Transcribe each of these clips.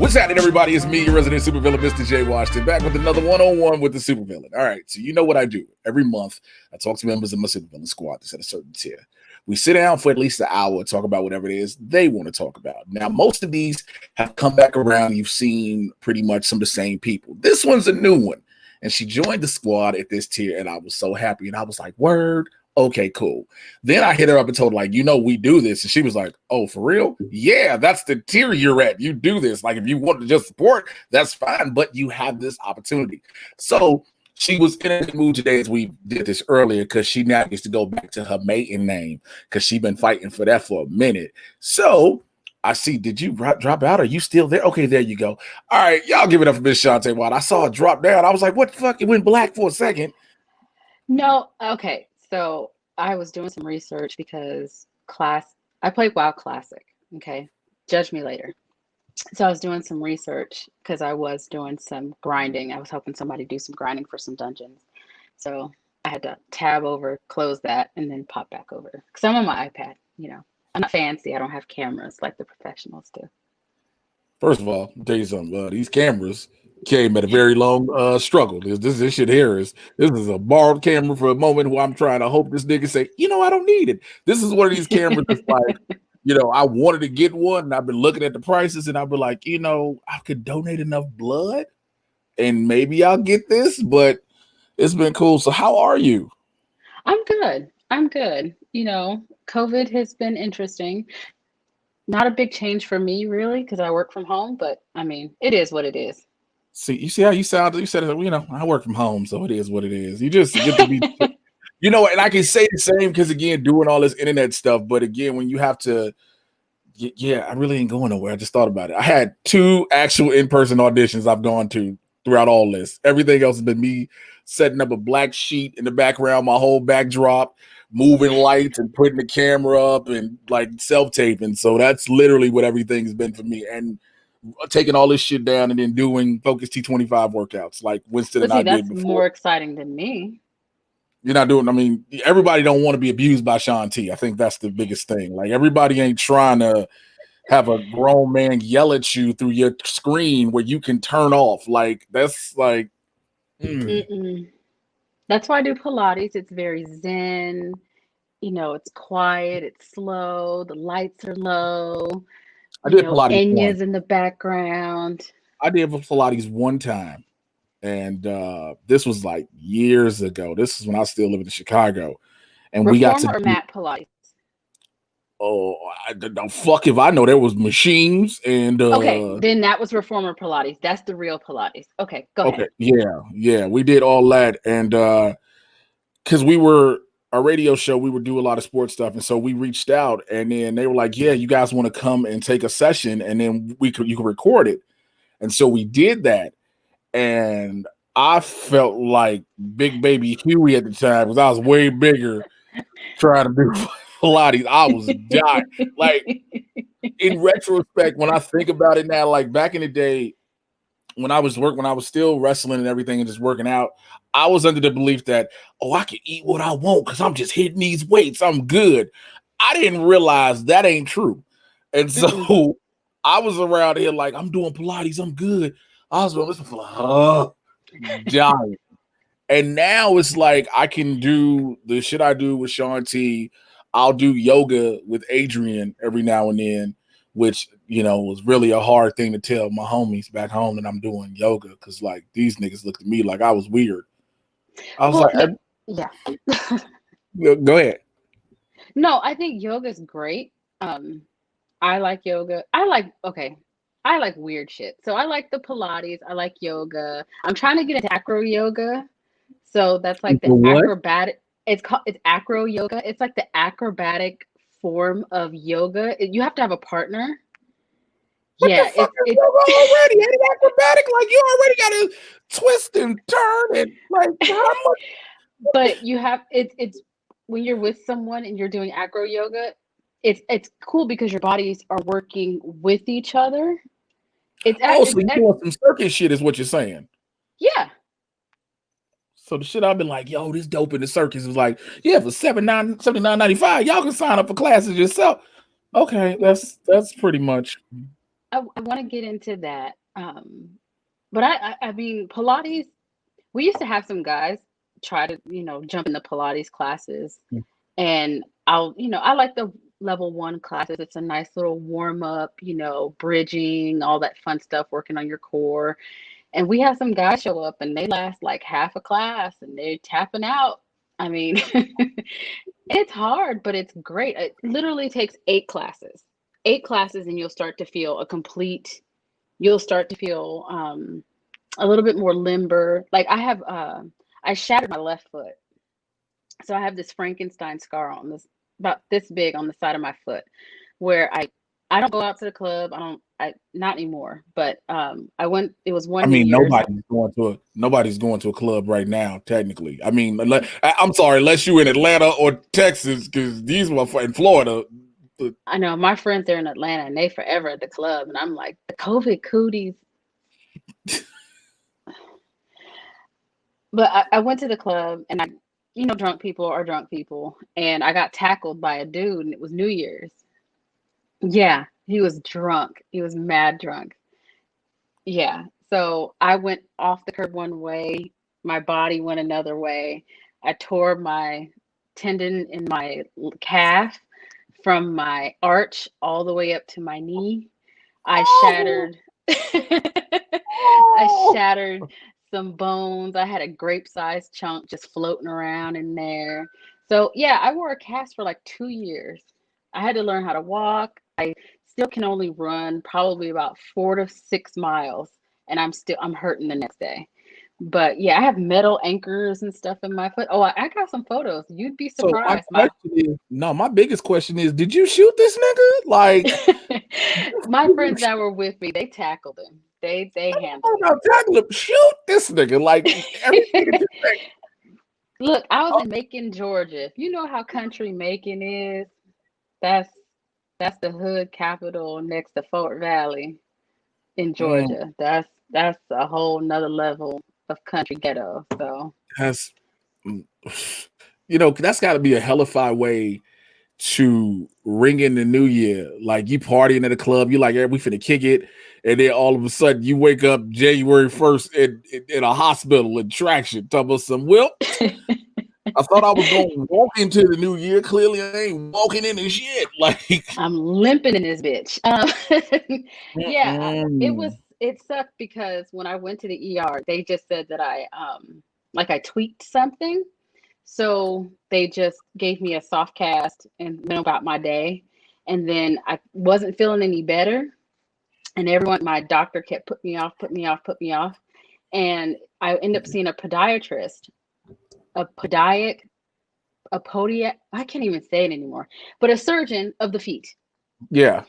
What's happening, everybody? It's me, your resident supervillain, Mr. J. Washington, back with another one-on-one with the supervillain. All right, so you know what I do. Every month, I talk to members of my supervillain squad that's at a certain tier. We sit down for at least an hour and talk about whatever it is they want to talk about. Now, most of these have come back around. You've seen pretty much some of the same people. This one's a new one, and she joined the squad at this tier, and I was so happy, and I was like, word. Okay, cool. Then I hit her up and told her, like, we do this. And she was like, oh, for real? Yeah, that's the tier you're at. You do this. Like, if you want to just support, that's fine. But you have this opportunity. So she was in a mood today, as we did this earlier, because she now gets to go back to her maiden name because she's been fighting for that for a minute. So I see, did you drop out? Are you still there? Okay, there you go. All right, y'all give it up for Miss Shaunte Wilder. I saw it drop down. I was like, what the fuck? It went black for a second. No, okay. So I was doing some research because I played WoW Classic. Okay, judge me later. So I was doing some research because I was doing some grinding. I was helping somebody do some grinding for some dungeons. So I had to tab over, close that, and then pop back over. Because I'm on my iPad, I'm not fancy. I don't have cameras like the professionals do. First of all, I'll tell you something. These cameras came at a very long struggle. This shit here this is a borrowed camera for a moment where I'm trying to hope this nigga say, I don't need it. This is one of these cameras that's like, I wanted to get one and I've been looking at the prices and I've been like, I could donate enough blood and maybe I'll get this, but it's been cool. So how are you? I'm good. COVID has been interesting. Not a big change for me, really, because I work from home, but I mean, it is what it is. See, you see how you sound? You said, I work from home, so it is what it is. You just get to be, and I can say the same because, again, doing all this internet stuff. But again, when you have to, I really ain't going nowhere. I just thought about it. I had 2 actual in-person auditions I've gone to throughout all this. Everything else has been me setting up a black sheet in the background, my whole backdrop, moving lights and putting the camera up and like self-taping. So that's literally what everything's been for me. And taking all this shit down and then doing Focus T25 workouts like Winston and I did before. That's more exciting than me. You're not doing, everybody don't want to be abused by Shaunte. I think that's the biggest thing. Like, everybody ain't trying to have a grown man yell at you through your screen where you can turn off. Like, that's like... That's why I do Pilates. It's very zen. It's quiet. It's slow. The lights are low. I did Pilates Enya's in the background. I did Pilates one time, and this was like years ago. This is when I still lived in Chicago, and we got to or mat Pilates. Oh, I don't fuck if I know there was machines and okay, then that was Reformer Pilates. That's the real Pilates. Okay, go ahead. Yeah, we did all that, and because we were our radio show, we would do a lot of sports stuff, and so we reached out, and then they were like, "Yeah, you guys want to come and take a session, and then you can record it." And so we did that, and I felt like Big Baby Huey at the time because I was way bigger, trying to do Pilates. I was dying. Like, in retrospect, when I think about it now, like back in the day, when I was still wrestling and everything and just working out, I was under the belief that, I can eat what I want because I'm just hitting these weights. I'm good. I didn't realize that ain't true. And so I was around here like, I'm doing Pilates. I'm good. I was listening for dying. And now it's like I can do the shit I do with Shaunte. I'll do yoga with Adrian every now and then, which, was really a hard thing to tell my homies back home that I'm doing yoga because, like, these niggas looked at me like I was weird. I was yeah. Go ahead. No, I think yoga's great. I like yoga. I like weird shit. So I like the Pilates. I like yoga. I'm trying to get into acro yoga. So that's like the acrobatic. It's acro yoga. It's like the acrobatic form of yoga. You have to have a partner. What the fuck is yoga already? Ain't it acrobatic? Like, you already got to twist and turn and like how much? But you have it's when you're with someone and you're doing acro yoga, it's cool because your bodies are working with each other. So you doing some circus shit is what you're saying? Yeah. So the shit I've been like, yo, this dope in the circus is like, yeah, for $79.95, y'all can sign up for classes yourself. Okay, that's pretty much. I want to get into that. But I mean, Pilates, we used to have some guys try to, jump in the Pilates classes. And I like the level one classes. It's a nice little warm up, bridging, all that fun stuff, working on your core. And we have some guys show up and they last like half a class and they're tapping out. I mean, it's hard, but it's great. It literally takes 8 classes. 8 classes, and you'll start to feel a little bit more limber. Like I shattered my left foot. So I have this Frankenstein scar on this about this big on the side of my foot where I don't go out to the club. I not anymore, but I went, it was I one New mean, Year's. nobody's going to a club right now, technically. I mean, I'm sorry, unless you in Atlanta or Texas, because these were in Florida. I know my friends are in Atlanta and they forever at the club, and I'm like, the COVID cooties. But I went to the club and drunk people are drunk people, and I got tackled by a dude, and it was New Year's. Yeah, he was drunk. He was mad drunk. Yeah. So I went off the curb one way, my body went another way. I tore my tendon in my calf from my arch all the way up to my knee. I shattered I shattered some bones. I had a grape-sized chunk just floating around in there. So yeah, I wore a cast for like 2 years. I had to learn how to walk. I still can only run probably about 4 to 6 miles, and I'm hurting the next day. But yeah, I have metal anchors and stuff in my foot. Oh, I got some photos. You'd be So surprised. my biggest question is, did you shoot this nigga? Like, My friends that were with me, they tackled him. They handled him. tackle him, shoot this nigga. Like, everything. Look, I was in Macon, Georgia. If you know how country Macon is, that's the hood capital next to Fort Valley in Georgia. That's a whole nother level of country ghetto. So That's that's got to be a hellified way to ring in the new year. Like, you partying at a club, you like, we finna kick it, and then all of a sudden you wake up January 1st in a hospital in Traction, talking about some, well, I thought I was going to walk into the new year. Clearly, I ain't walking in this shit. Like, I'm limping in this bitch. Yeah, it sucked because when I went to the ER, they just said that I tweaked something. So they just gave me a soft cast and went about my day. And then I wasn't feeling any better. And my doctor kept putting me off. And I ended up seeing a podiatrist, a podiac, I can't even say it anymore, but a surgeon of the feet. yeah.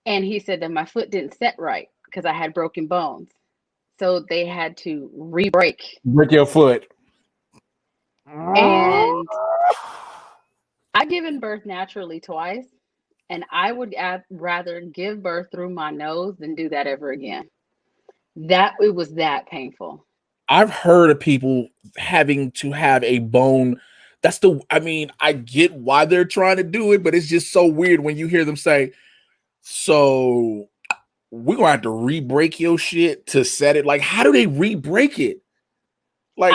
And he said that my foot didn't set right because I had broken bones. So they had to break your foot. And I've given birth naturally twice, and I would rather give birth through my nose than do that ever again. It was that painful. I've heard of people having to have a bone. I get why they're trying to do it, but it's just so weird when you hear them say, so we're gonna have to re-break your shit to set it. Like, how do they re-break it? Like,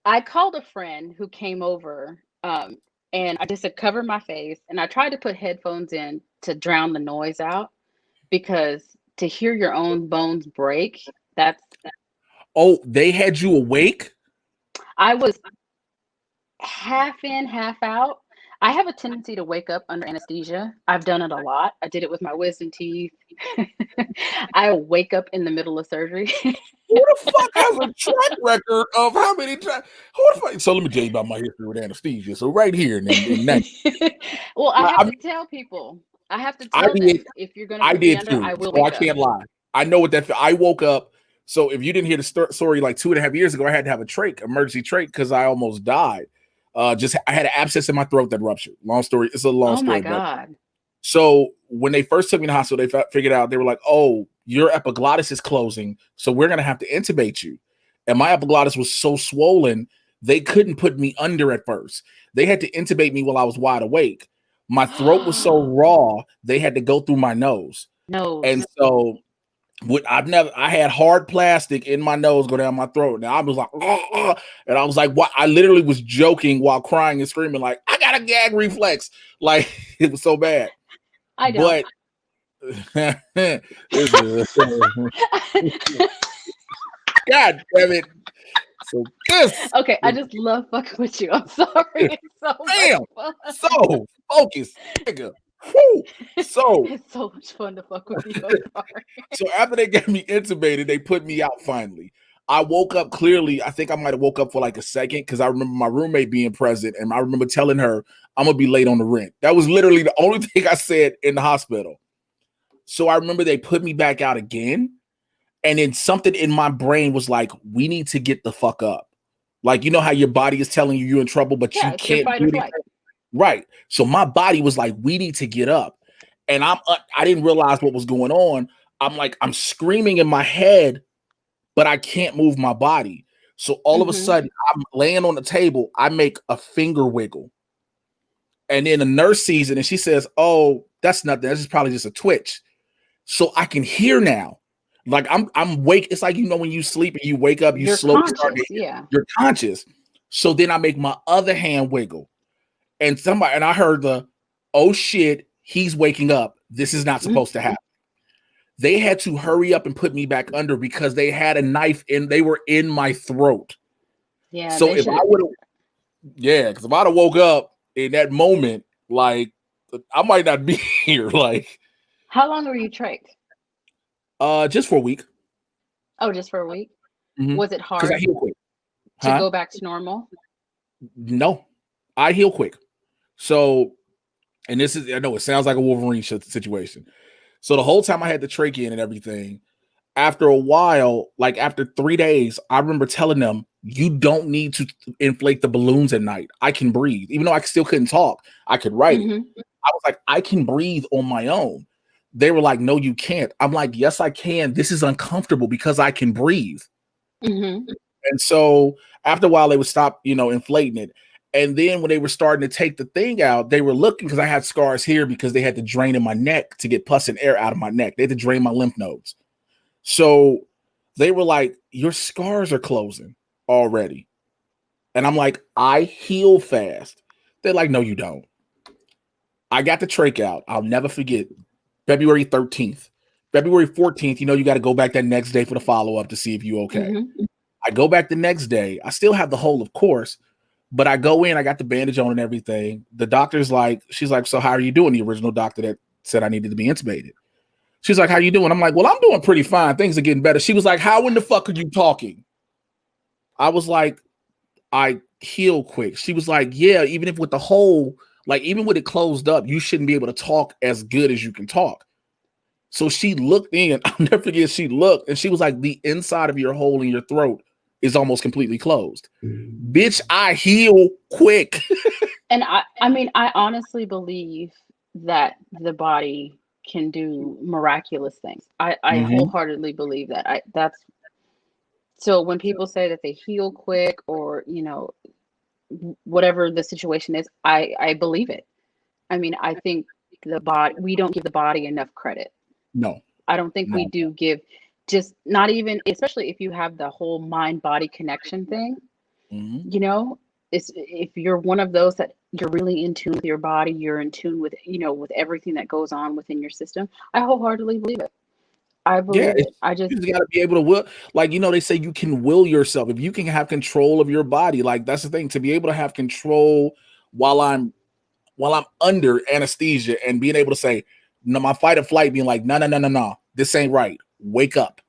I called a friend who came over, and I just said, cover my face, and I tried to put headphones in to drown the noise out, because to hear your own bones break, that's. Oh, they had you awake? I was half in, half out. I have a tendency to wake up under anesthesia. I've done it a lot. I did it with my wisdom teeth. I wake up in the middle of surgery. Who the fuck has a track record of how many times? So let me tell you about my history with anesthesia. So right here, well, I have to tell people. I have to tell them, if you're going to put me under, I will wake up. I can't lie. I know what that. I woke up. So if you didn't hear the story, like 2.5 years ago, I had to have a emergency trach, because I almost died. I had an abscess in my throat that ruptured. Long story. It's a long story. Oh my God. So when they first took me to the hospital, they figured out, they were like, oh, your epiglottis is closing, so we're going to have to intubate you. And my epiglottis was so swollen, they couldn't put me under at first. They had to intubate me while I was wide awake. My throat was so raw, they had to go through my nose. And Nose. so I had hard plastic in my nose go down my throat. And I was like, oh, and I was like, what? I literally was joking while crying and screaming, like, I got a gag reflex. Like, it was so bad. I don't. But this is God damn it. So this Okay, I just love fucking with you. I'm sorry. It's so damn much fun. so focused, nigga. Whew. So It's so much fun to fuck with you. I'm sorry. so after they got me intubated, they put me out finally. I woke up clearly. I think I might have woke up for like a second because I remember my roommate being present, and I remember telling her I'm gonna be late on the rent. That was literally the only thing I said in the hospital. So I remember they put me back out again, and then something in my brain was like, "We need to get the fuck up." Like, you know how your body is telling you you're in trouble, but you It's your can't fight do or anything. flight. Right. So my body was like, "We need to get up," and I didn't realize what was going on. I'm screaming in my head, but I can't move my body. So all of a sudden, I'm laying on the table. I make a finger wiggle. And then the nurse sees it and she says, "Oh, that's nothing. That's just probably just a twitch." So I can hear now. Like I'm wake. It's like, you know, when you sleep and you wake up, you You're slowly start conscious, to yeah. you're conscious. So then I make my other hand wiggle. And I heard oh shit, he's waking up. This is not supposed to happen. They had to hurry up and put me back under because they had a knife they were in my throat. Yeah. So if I would have, because if I'd have woke up in that moment, like, I might not be here. Like, how long were you trached? Just for a week. Oh, just for a week? Mm-hmm. Was it Because I hard heal quick. to go back to normal? No, I heal quick. So, and this is, I know it sounds like a Wolverine situation. So the whole time I had the trachea in and everything, after a while, like after 3 days, I remember telling them, "You don't need to inflate the balloons at night. I can breathe." Even though I still couldn't talk, I could write it. I was like, "I can breathe on my own." They were like, "No, you can't." I'm like, "Yes, I can. This is uncomfortable because I can breathe." And so after a while, they would stop, inflating it. And then when they were starting to take the thing out, they were looking, because I had scars here because they had to drain in my neck to get pus and air out of my neck. They had to drain my lymph nodes. So they were like, "Your scars are closing already." And I'm like, "I heal fast." They're like, "No, you don't." I got the trach out. I'll never forget. February 13th. February 14th, you got to go back that next day for the follow-up to see if you're okay. I go back the next day. I still have the hole, of course, but I go in, I got the bandage on and everything. The doctor's like, she's like, "So how are you doing?" The original doctor that said I needed to be intubated. She's like, "How you doing?" I'm like, "Well, I'm doing pretty fine. Things are getting better." She was like, "How in the fuck are you talking?" I was like, "I heal quick." She was like, "Yeah, even if with the hole, like even with it closed up, you shouldn't be able to talk as good as you can talk." So she looked in. I'll never forget. She looked and she was like, "The inside of your hole in your throat is almost completely closed." Bitch, I heal quick. And I mean, I honestly believe that the body can do miraculous things. I wholeheartedly believe that. That's so when people say that they heal quick, or whatever the situation is, I believe it. I mean, I think we don't give the body enough credit. No, I don't think we do give, just not even, especially if you have the whole mind body connection thing. If you're one of those that you're really in tune with your body, you're in tune with with everything that goes on within your system. I wholeheartedly believe it. I believe it. I just you got to be able to will. Like, they say you can will yourself. If you can have control of your body, like, that's the thing, to be able to have control while I'm under anesthesia and being able to say, no, my fight or flight being like, no, this ain't right. Wake up.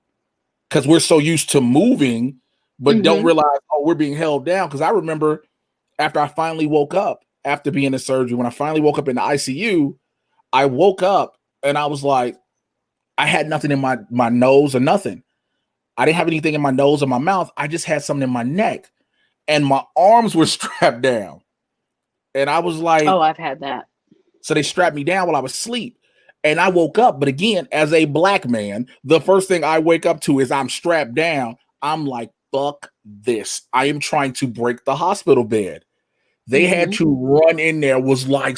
Because we're so used to moving, but don't realize, oh, we're being held down. Because I remember after I finally woke up, after being in surgery, when I finally woke up in the ICU, I woke up and I was like, I had nothing in my nose or nothing. I didn't have anything in my nose or my mouth. I just had something in my neck and my arms were strapped down. And I was like, oh, I've had that. So they strapped me down while I was asleep. And I woke up. But again, as a black man, the first thing I wake up to is I'm strapped down. I'm like, fuck this. I am trying to break the hospital bed. They had to run in there, was like,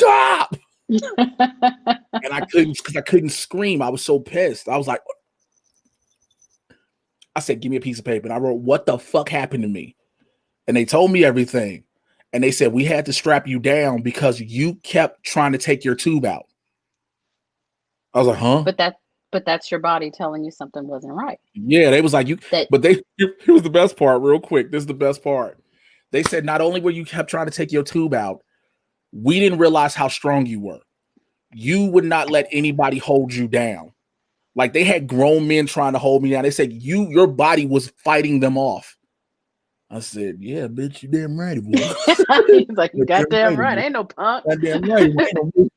stop. And I couldn't, because I couldn't scream. I was so pissed. I was like, I said, give me a piece of paper. And I wrote, what the fuck happened to me? And they told me everything. And they said, we had to strap you down because you kept trying to take your tube out. I was like, huh? But that's your body telling you something wasn't right. Yeah, they was like, you, That but they, here was the best part, real quick. This is the best part. They said, not only were you kept trying to take your tube out, we didn't realize how strong you were. You would not let anybody hold you down. Like they had grown men trying to hold me down. They said, your body was fighting them off. I said, yeah, bitch, you damn right, boy. he's like, you goddamn right. Ain't no punk. Goddamn right. Ain't no,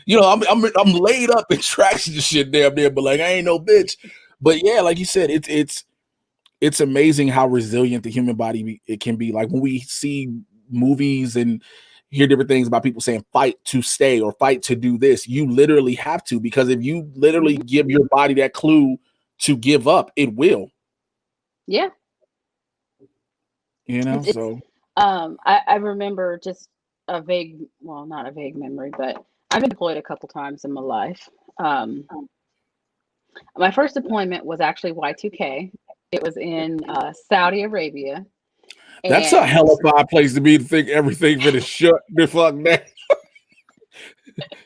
you know, I'm laid up in traction and shit damn there, but like I ain't no bitch. But yeah, like you said, it's amazing how resilient the human body it can be. Like when we see movies and hear different things about people saying fight to stay or fight to do this, you literally have to, because if you literally give your body that clue to give up, it will. Yeah. You know, It's so I remember just a vague, well, not a vague memory, but I've been deployed a couple times in my life. My first deployment was actually Y2K. It was in Saudi Arabia. That's a And hell of a place to be, to think everything for the shut the fuck down.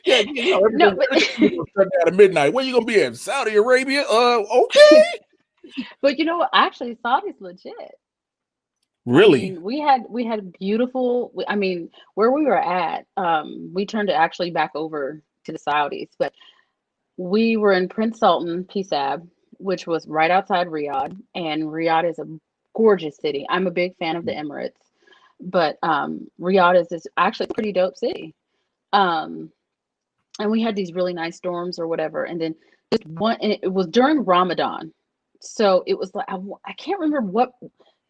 Yeah, you know, no, everything shut down at midnight. Where you gonna be at? Saudi Arabia? Okay. but you know what? Actually, Saudi's legit. I Really? mean, we had beautiful. I mean, where we were at, we turned it actually back over to the Saudis, but we were in Prince Sultan, PSAB, which was right outside Riyadh, and Riyadh is a gorgeous city. I'm a big fan of the Emirates, but Riyadh is this actually pretty dope city. Um, and we had these really nice dorms or whatever, and then just one, and it was during Ramadan, so it was like I can't remember what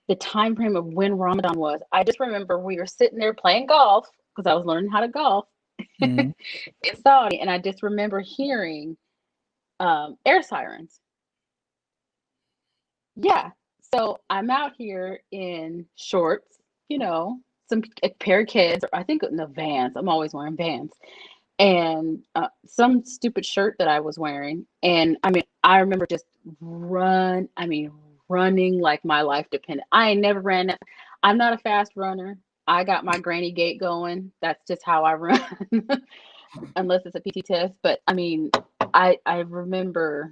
the time frame of when Ramadan was. I just remember we were sitting there playing golf because I was learning how to golf Mm-hmm. in Saudi, and I just remember hearing air sirens. Yeah. So I'm out here in shorts, you know, some a pair of kids, or I think in the Vans. I'm always wearing Vans, and some stupid shirt that I was wearing. And I mean, I remember just running like my life depended. I ain't never ran. I'm not a fast runner. I got my granny gait going. That's just how I run, unless it's a PT test. But I mean, I remember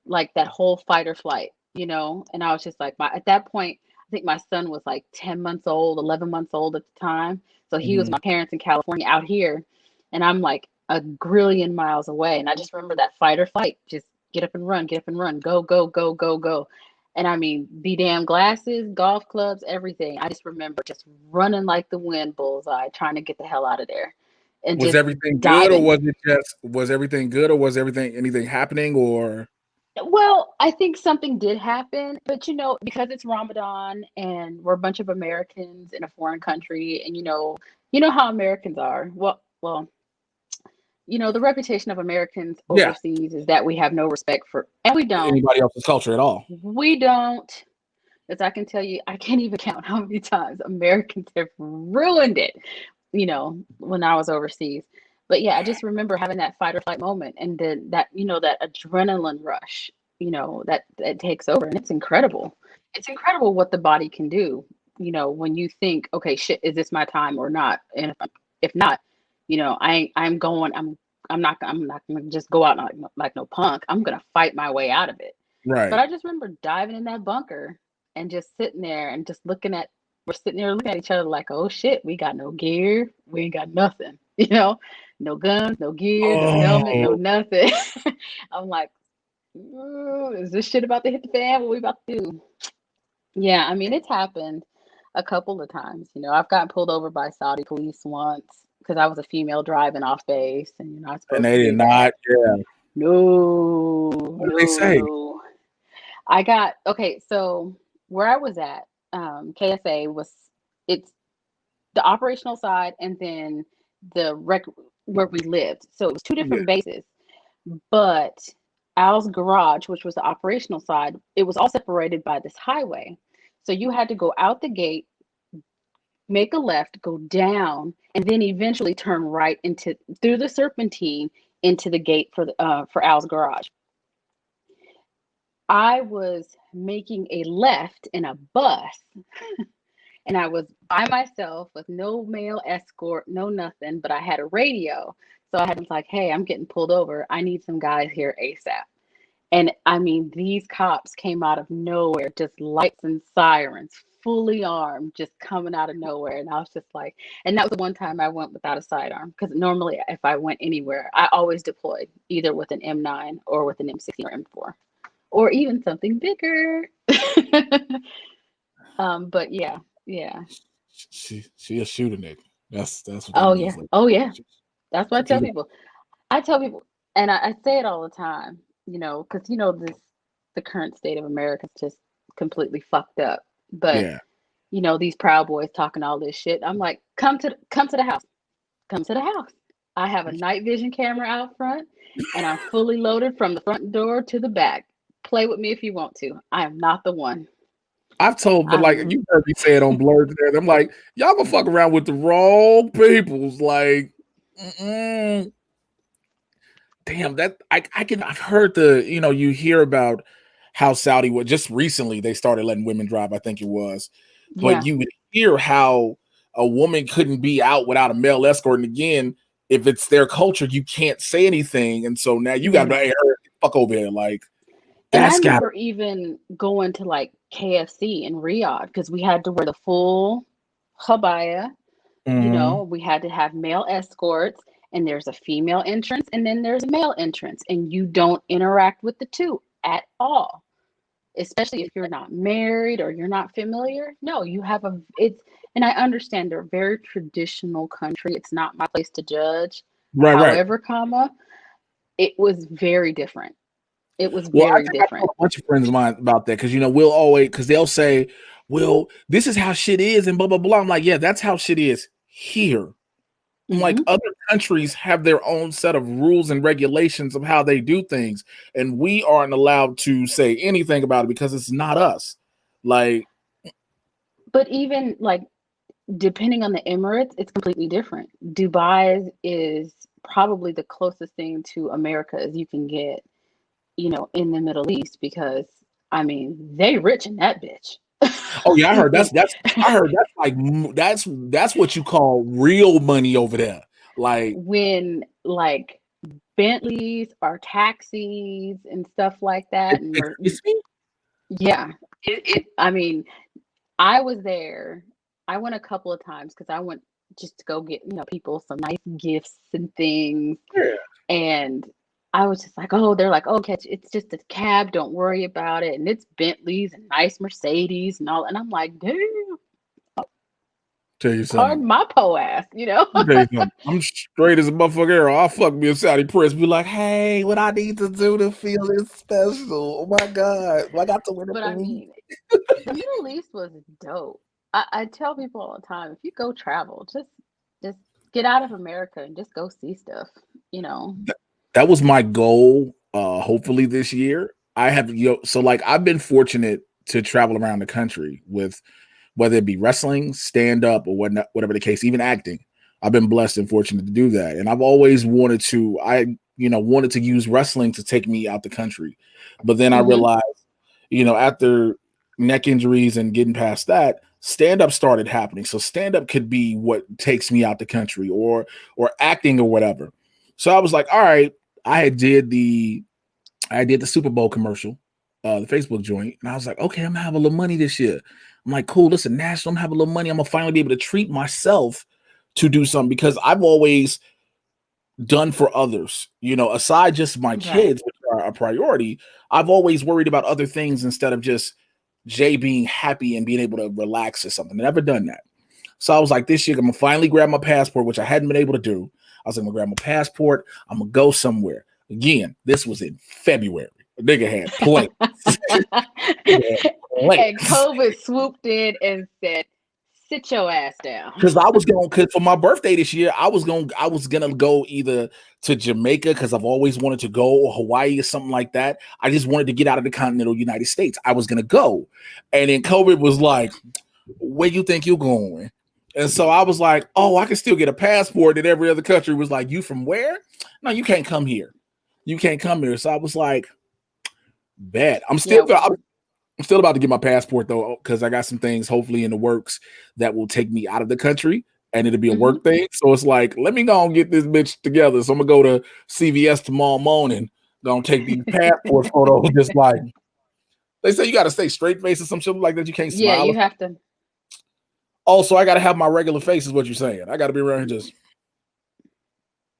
like that whole fight or flight, you know, and I was just like, at that point, I think my son was like 10 months old, 11 months old at the time. So he was Mm-hmm. my parents in California out here, and I'm like a grillion miles away. And I just remember that fight or flight, just get up and run, go, go, go, go, go. And I mean, the damn glasses, golf clubs, everything. I just remember just running like the wind, bullseye, trying to get the hell out of there and Was just everything good, or diving. was everything good, or was everything anything happening, or Well, I think something did happen, but you know, because it's Ramadan and we're a bunch of Americans in a foreign country, and you know how Americans are. Well, you know, the reputation of Americans yeah, overseas is that we have no respect for, and we don't. anybody else's culture at all? We don't. As I can tell you, I can't even count how many times Americans have ruined it, you know, when I was overseas. But yeah, I just remember having that fight or flight moment, and then that, you know, that adrenaline rush, you know, that takes over, and it's incredible. It's incredible what the body can do, you know, when you think, okay, shit, is this my time or not? And if not, you know, I'm not gonna just go out like no punk. I'm gonna fight my way out of it. But Right. I just remember diving in that bunker and just sitting there and just we're sitting there looking at each other like, oh shit, we got no gear, we ain't got nothing, you know, no guns, no gear, no helmet, no Oh, nothing. I'm like, is this shit about to hit the fan? What we about to do? Yeah, I mean, it's happened a couple of times. You know, I've gotten pulled over by Saudi police once because I was a female driving off base, and you're not and supposed they to did do that. not. Yeah. No, What did they no, say? no. I got okay. So where I was at, KSA was it's the operational side, and then the rec where we lived. So it was two Yeah. different bases. But Al's garage, which was the operational side, it was all separated by this highway. So you had to go out the gate, make a left, go down, and then eventually turn right into through the serpentine into the gate for Al's garage. I was making a left in a bus, and I was by myself with no male escort, no nothing, but I had a radio. So I had like, hey, I'm getting pulled over. I need some guys here ASAP. And I mean, these cops came out of nowhere, just lights and sirens, fully armed, just coming out of nowhere. And I was just like, and that was the one time I went without a sidearm, because normally if I went anywhere, I always deployed either with an M9 or with an M16 or M4 or even something bigger. But yeah. She a shooter nigga. That's what that Oh means. yeah. Like, Oh yeah. That's what I tell she, people. I tell people, and I say it all the time, because the current state of America is just completely fucked up. But yeah. these Proud Boys talking all this shit. I'm like, come to the house. Come to the house. I have a night vision camera out front, and I'm fully loaded from the front door to the back. Play with me if you want to. I am not the one. I've told, but like I'm you heard me say it on Blurred today. I'm like, y'all gonna fuck around with the wrong peoples. Like, damn, that I've heard you hear about how Saudi was just recently they started letting women drive, I think it was. But yeah. you would hear how a woman couldn't be out without a male escort. And again, if it's their culture, you can't say anything. And so now you gotta be, hey, fuck over here. Like And I that's got remember even going to like KFC in Riyadh because we had to wear the full habaya. We had to have male escorts, and there's a female entrance, and then there's a male entrance, and you don't interact with the two at all, especially if you're not married or you're not familiar. No, and I understand they're a very traditional country. It's not my place to judge. right. However, it was very different. It was Well, I very think I different. told a bunch of friends of mine about that because we'll always because they'll say, "Well, this is how shit is," and blah blah blah. I'm like, yeah, that's how shit is here. I'm like, other countries have their own set of rules and regulations of how they do things, and we aren't allowed to say anything about it because it's not us. Like, but even like depending on the Emirates, it's completely different. Dubai is probably the closest thing to America as you can get, in the Middle East, because I mean, they rich in that bitch. oh yeah, I heard I heard that's like that's what you call real money over there. Like when like Bentleys are taxis and stuff like that, and it's me. yeah, I mean, I was there. I went a couple of times because I went just to go get, people some nice gifts and things. Yeah. And I was just like, oh, they're like, oh, catch, it's just a cab. Don't worry about it. And it's Bentleys and nice Mercedes and all. And I'm like, damn. Tell you Pardon something. my po ass, I'm straight as a motherfucker. I'll fuck me a Saudi prince. Be like, hey, what I need to do to feel this special? Oh my god, I got to win But I mean, the Middle East was dope. I tell people all the time, if you go travel, just get out of America and just go see stuff. That was my goal. Hopefully this year. I have so like I've been fortunate to travel around the country with whether it be wrestling, stand up, or whatever the case, even acting. I've been blessed and fortunate to do that. And I've always wanted to, wanted to use wrestling to take me out the country. But then I realized, after neck injuries and getting past that, stand up started happening. So stand up could be what takes me out the country or acting or whatever. So I was like, all right, I did the Super Bowl commercial, the Facebook joint, and I was like, okay, I'm gonna have a little money this year. I'm like, cool, listen, national, I'm gonna have a little money. I'm gonna finally be able to treat myself to do something because I've always done for others, aside just my kids, which are a priority. I've always worried about other things instead of just Jay being happy and being able to relax or something. I've never done that. So I was like, this year, I'm gonna finally grab my passport, which I hadn't been able to do. I was like, I'm gonna grab my passport, I'm gonna go somewhere. Again, this was in February. A nigga had plans. And COVID swooped in and said, sit your ass down. Because for my birthday this year, I was gonna go either to Jamaica because I've always wanted to go, or Hawaii or something like that. I just wanted to get out of the continental United States. I was gonna go. And then COVID was like, where you think you're going? And so I was like, oh, I can still get a passport. And every other country was like, you from where? No, you can't come here. You can't come here. So I was like, bet. Yeah. I'm still about to get my passport though, because I got some things hopefully in the works that will take me out of the country and it'll be a Mhm. work thing. So it's like, let me go and get this bitch together. So I'm gonna go to CVS tomorrow morning, gonna take these passport photos, just like they say you gotta stay straight face or some shit like that. You can't Yeah, smile. you have to. Also, I gotta have my regular face, is what you're saying. I gotta be around here just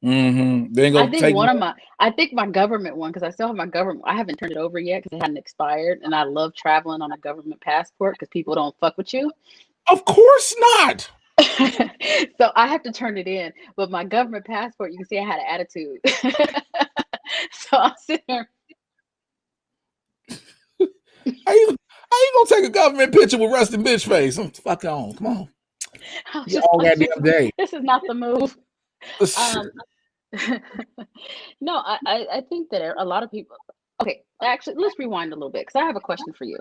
They ain't I gonna think take me. I think my government one, because I still have my government. I haven't turned it over yet because it hadn't expired, and I love traveling on a government passport because people don't fuck with you. Of course not. So I have to turn it in. But my government passport, you can see I had an attitude. So I'm sitting there. How you gonna take a government picture with resting bitch face? Fuck on, come on. I was You just all like, goddamn day. this is not the move. Shit. Um, no, I think that a lot of people. Okay, actually, let's rewind a little bit because I have a question for you.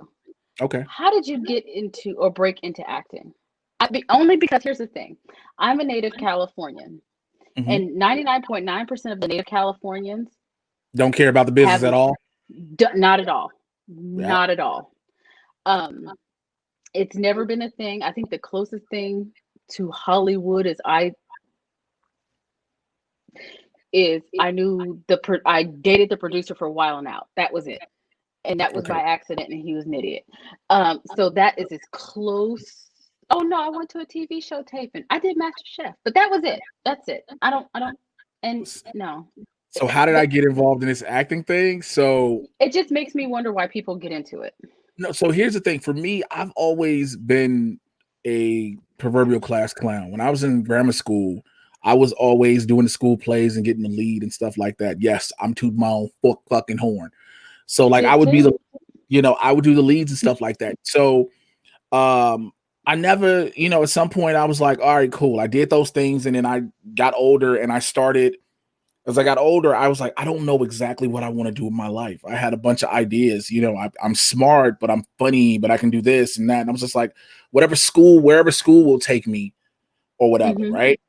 Okay. How did you get into or break into acting? Only because here's the thing. I'm a native Californian, Mhm. and 99.9% of the native Californians Don't care about the business have at all. not at all. Yeah. Not at all. Um, it's never been a thing. I think the closest thing to Hollywood I dated the producer for a while now. That was it. And that was Okay. by accident, and he was an idiot. So that is as close. Oh no, I went to a TV show taping. I did Master Chef, but that was it. That's it. I don't, and no, So how did I get involved in this acting thing? So it just makes me wonder why people get into it. no, so here's the thing. For me, I've always been a proverbial class clown. When I was in grammar school, I was always doing the school plays and getting the lead and stuff like that. Yes, I'm tooting my own fucking horn. So like I Toot would be toot. the, I would do the leads and stuff like that. So I never, at some point I was like, all right, cool. I did those things and then I got older and I started as I got older, I was like, I don't know exactly what I want to do with my life. I had a bunch of ideas. I'm smart, but I'm funny, but I can do this and that. And I was just like, wherever school will take me or whatever, Mm-hmm. right?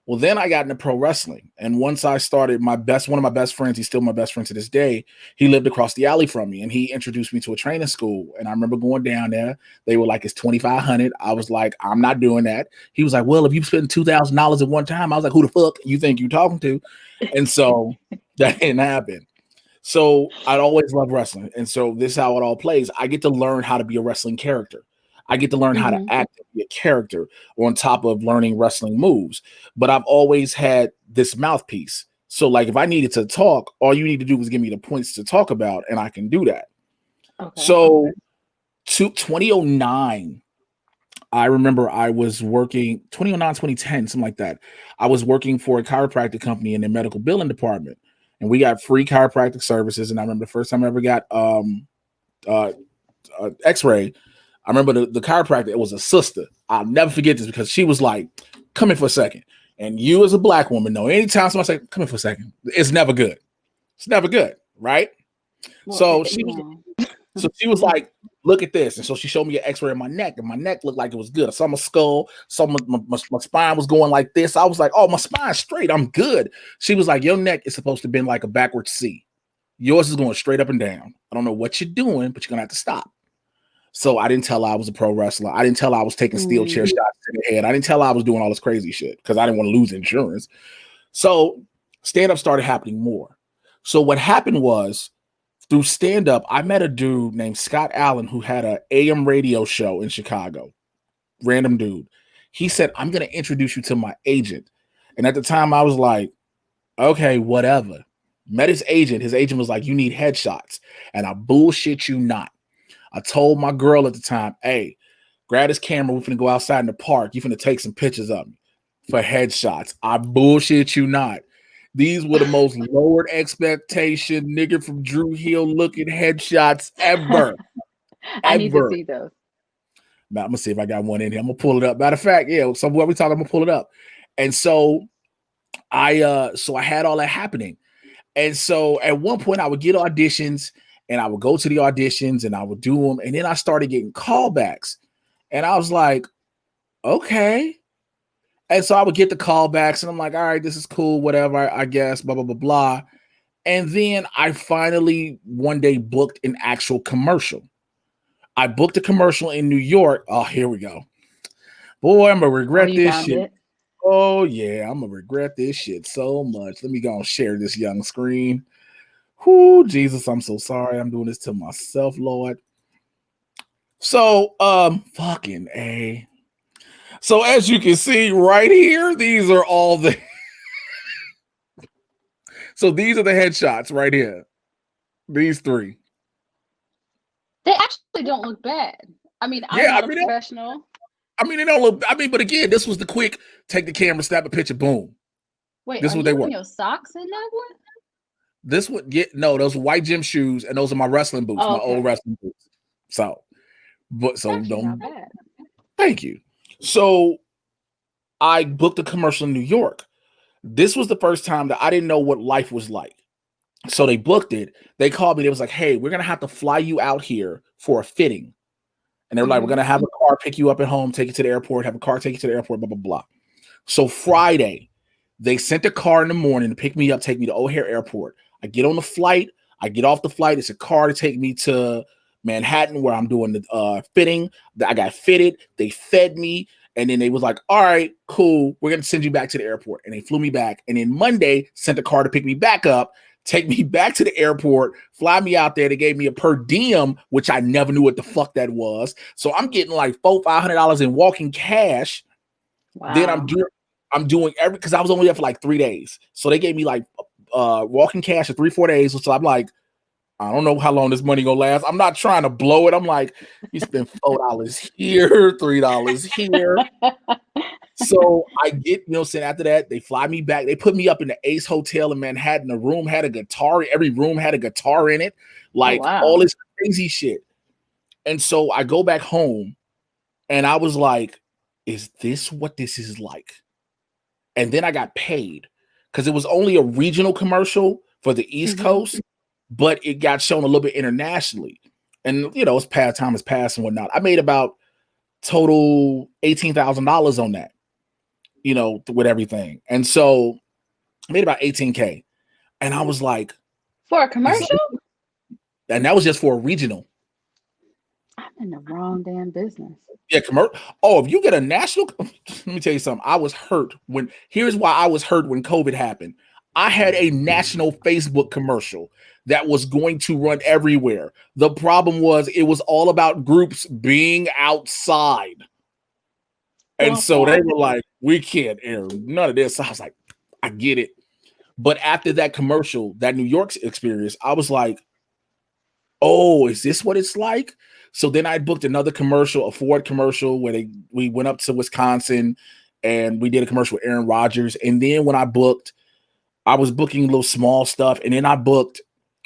Well, then I got into pro wrestling. And once I started, one of my best friends, he's still my best friend to this day. He lived across the alley from me and he introduced me to a training school. And I remember going down there. They were like, it's 2,500. I was like, I'm not doing that. He was like, well, if you spend $2,000 at one time, I was like, who the fuck you think you're talking to? And so that didn't happen. So I'd always loved wrestling. And so this is how it all plays. I get to learn how to be a wrestling character. I get to learn how to Mm-hmm. act and be a character on top of learning wrestling moves. But I've always had this mouthpiece. So like if I needed to talk, all you need to do is give me the points to talk about, and I can do that. Okay. So 2009, I remember I was working 2009, 2010, something like that. I was working for a chiropractic company in the medical billing department, and we got free chiropractic services. And I remember the first time I ever got uh, X-ray. I remember the chiropractor. It was a sister. I'll never forget this because she was like, "Come in for a second." And you, as a black woman, know anytime somebody say, "Come in for a second," it's never good. It's never good, right? Well, So no. she was like, look at this. And so she showed me an x-ray of my neck, and my neck looked like it was good. I saw my skull, saw my spine was going like this. I was like, oh, my spine's straight. I'm good. She was like, your neck is supposed to be like a backwards C. Yours is going straight up and down. I don't know what you're doing, but you're going to have to stop. So I didn't tell her I was a pro wrestler. I didn't tell her I was taking steel chair shots to the head. I didn't tell her I was doing all this crazy shit because I didn't want to lose insurance. So stand-up started happening more. So what happened was, through stand-up, I met a dude named Scott Allen who had an AM radio show in Chicago. Random dude. He said, I'm going to introduce you to my agent. And at the time, I was like, okay, whatever. Met his agent. His agent was like, you need headshots. And I bullshit you not. I told my girl at the time, hey, grab this camera. We're finna go outside in the park. You finna take some pictures of me for headshots. I bullshit you not. These were the most lowered expectation nigga from Drew Hill looking headshots ever. I need to Ever. see those. Now, I'm gonna see if I got one in here. I'm gonna pull it up. Matter of fact, yeah, so what we talking, I'm gonna pull it up. And so I had all that happening. And so at one point I would get auditions and I would go to the auditions and I would do them. And then I started getting callbacks. And I was like, okay. And so I would get the callbacks, and I'm like, all right, this is cool, whatever, I guess, blah, blah, blah, blah. And then I finally one day booked an actual commercial. I booked a commercial in New York. Oh, here we go. Boy, I'm going to Oh, regret you this found shit. it? Oh, yeah, I'm going to regret this shit so much. Let me go and share this young screen. Whoo, Jesus, I'm so sorry. I'm doing this to myself, Lord. So, fucking A. So as you can see right here, these are all the so these are the headshots right here. These three. They actually don't look bad. I mean, I'm Yeah, not a professional. they don't look. I mean, but again, this was the quick take the camera, snap a picture, boom. Wait, This are is what they you were. in your socks in that one? This would get no, those white gym shoes, and those are my wrestling boots, Oh, my okay. old wrestling boots. So, but so Actually, don't. not bad. Thank you. So I booked a commercial in New York. This was the first time that I didn't know what life was like. So they booked it. They called me. They was like, "Hey, we're gonna have to fly you out here for a fitting." And they're like, "We're gonna have a car pick you up at home, take you to the airport, have a car take you to the airport, blah blah blah." So Friday, they sent a car in the morning to pick me up, take me to O'Hare Airport. I get on the flight. I get off the flight. It's a car to take me to Manhattan where I'm doing the fitting. I got fitted. They fed me. And then they was like, all right, cool. We're going to send you back to the airport. And they flew me back. And then Monday, sent a car to pick me back up, take me back to the airport, fly me out there. They gave me a per diem, which I never knew what the fuck that was. So I'm getting like $400-$500 in walking cash. Wow. Then I'm doing every because I was only there for like 3 days. So they gave me like walking cash for 3-4 days. So I'm like, I don't know how long this money gonna last. I'm not trying to blow it. I'm like, you spend $4 here, $3 here. So I get, saying after that, they fly me back. They put me up in the Ace Hotel in Manhattan. The room had a guitar. Every room had a guitar in it. Like all this crazy shit. And so I go back home and I was like, is this what this is like? And then I got paid because it was only a regional commercial for the East Coast, but it got shown a little bit internationally. And, it's past time has passed and whatnot. I made about total $18,000 on that, with everything. And so I made about $18K. And I was like, for a commercial? And that was just for a regional. I'm in the wrong damn business. Yeah, commercial. Oh, if you get a national, let me tell you something. I was hurt here's why I was hurt when COVID happened. I had a national Facebook commercial that was going to run everywhere. The problem was it was all about groups being outside. And so they were like, we can't air none of this. So I was like, I get it. But after that commercial, that New York experience, I was like, oh, is this what it's like? So then I booked another commercial, a Ford commercial, where we went up to Wisconsin and we did a commercial with Aaron Rodgers. And then when I was booking little small stuff. And then I booked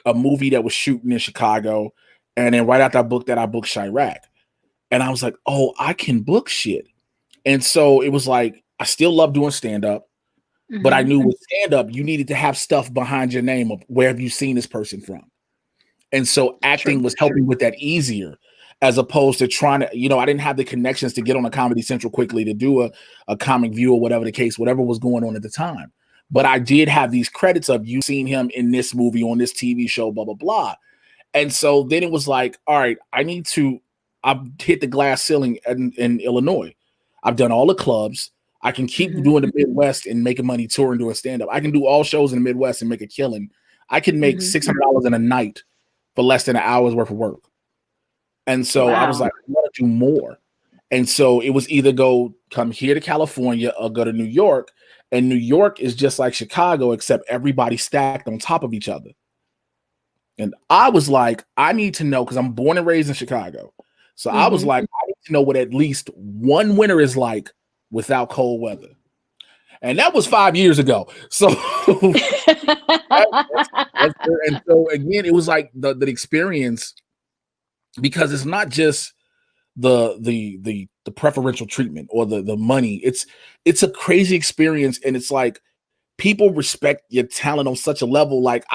a movie that was shooting in Chicago. And then right after I booked that, I booked Chirac. And I was like, oh, I can book shit. And so it was like, I still love doing stand-up. But I knew with stand-up, you needed to have stuff behind your name of where have you seen this person from? And so acting was helping with that easier, as opposed to trying to, I didn't have the connections to get on a Comedy Central quickly to do a comic view or whatever the case, whatever was going on at the time. But I did have these credits of you seen him in this movie, on this TV show, blah, blah, blah. And so then it was like, all right, I've hit the glass ceiling in Illinois. I've done all the clubs. I can keep doing the Midwest and making money touring, doing stand-up. I can do all shows in the Midwest and make a killing. I can make $600 in a night for less than an hour's worth of work. And so I was like, I want to do more. And so it was either come here to California or go to New York. And New York is just like Chicago, except everybody stacked on top of each other. And I was like, I need to know, because I'm born and raised in Chicago. So I was like, I need to know what at least one winter is like without cold weather. And that was 5 years ago. So, and so again, it was like the experience, because it's not just the preferential treatment or the money. It's a crazy experience, and it's like people respect your talent on such a level. Like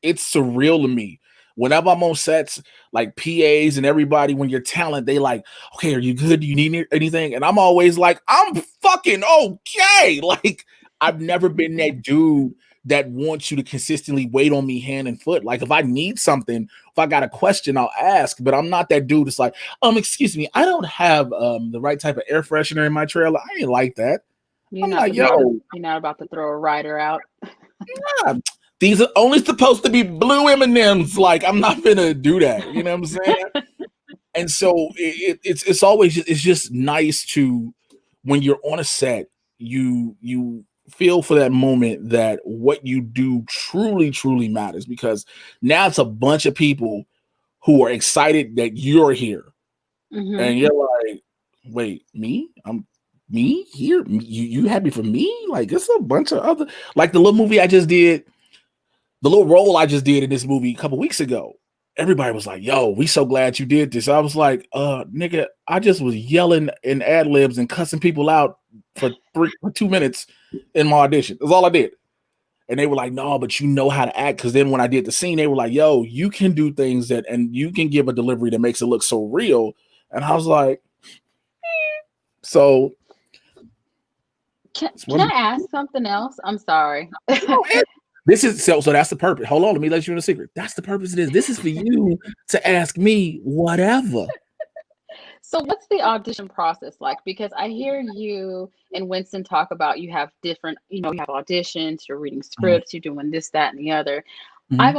it's surreal to me Whenever I'm on sets, like PAs and everybody, when you're talent, they like, okay, are you good? Do you need anything? And I'm always like, I'm fucking okay. Like, I've never been that dude that wants you to consistently wait on me hand and foot. Like, if I need something, if I got a question, I'll ask. But I'm not that dude that's like, excuse me, I don't have the right type of air freshener in my trailer. I ain't like that. You're not about to throw a rider out. Nah, these are only supposed to be blue M&Ms. Like, I'm not gonna do that. You know what I'm saying? And so it's always just nice to, when you're on a set, you feel for that moment that what you do truly matters, because now it's a bunch of people who are excited that you're here, and you're like, wait, me? Me here? You happy for me? Like, it's a bunch of other, like the little movie I just did, the little role I just did in this movie a couple weeks ago. Everybody was like, yo, we so glad you did this. I was like, nigga, I just was yelling in ad libs and cussing people out for 2 minutes in my audition. That's all I did. And they were like, no, but you know how to act. Because then when I did the scene, they were like, yo, you can do things and you can give a delivery that makes it look so real. And I was like, so. Can I ask something else? I'm sorry. This is so that's the purpose. Hold on, let me let you in a secret. That's the purpose of this. This is for you to ask me whatever. So what's the audition process like? Because I hear you and Winston talk about you have different, you have auditions, you're reading scripts, you're doing this, that, and the other. I've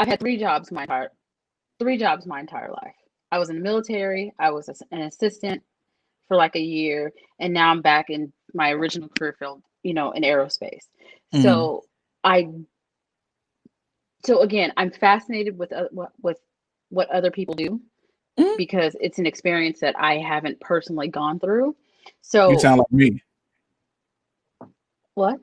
had 3 jobs my entire life. I was in the military, I was an assistant for like a year, and now I'm back in my original career field, in aerospace. So again, I'm fascinated with what other people do, because it's an experience that I haven't personally gone through. So you sound like me. What?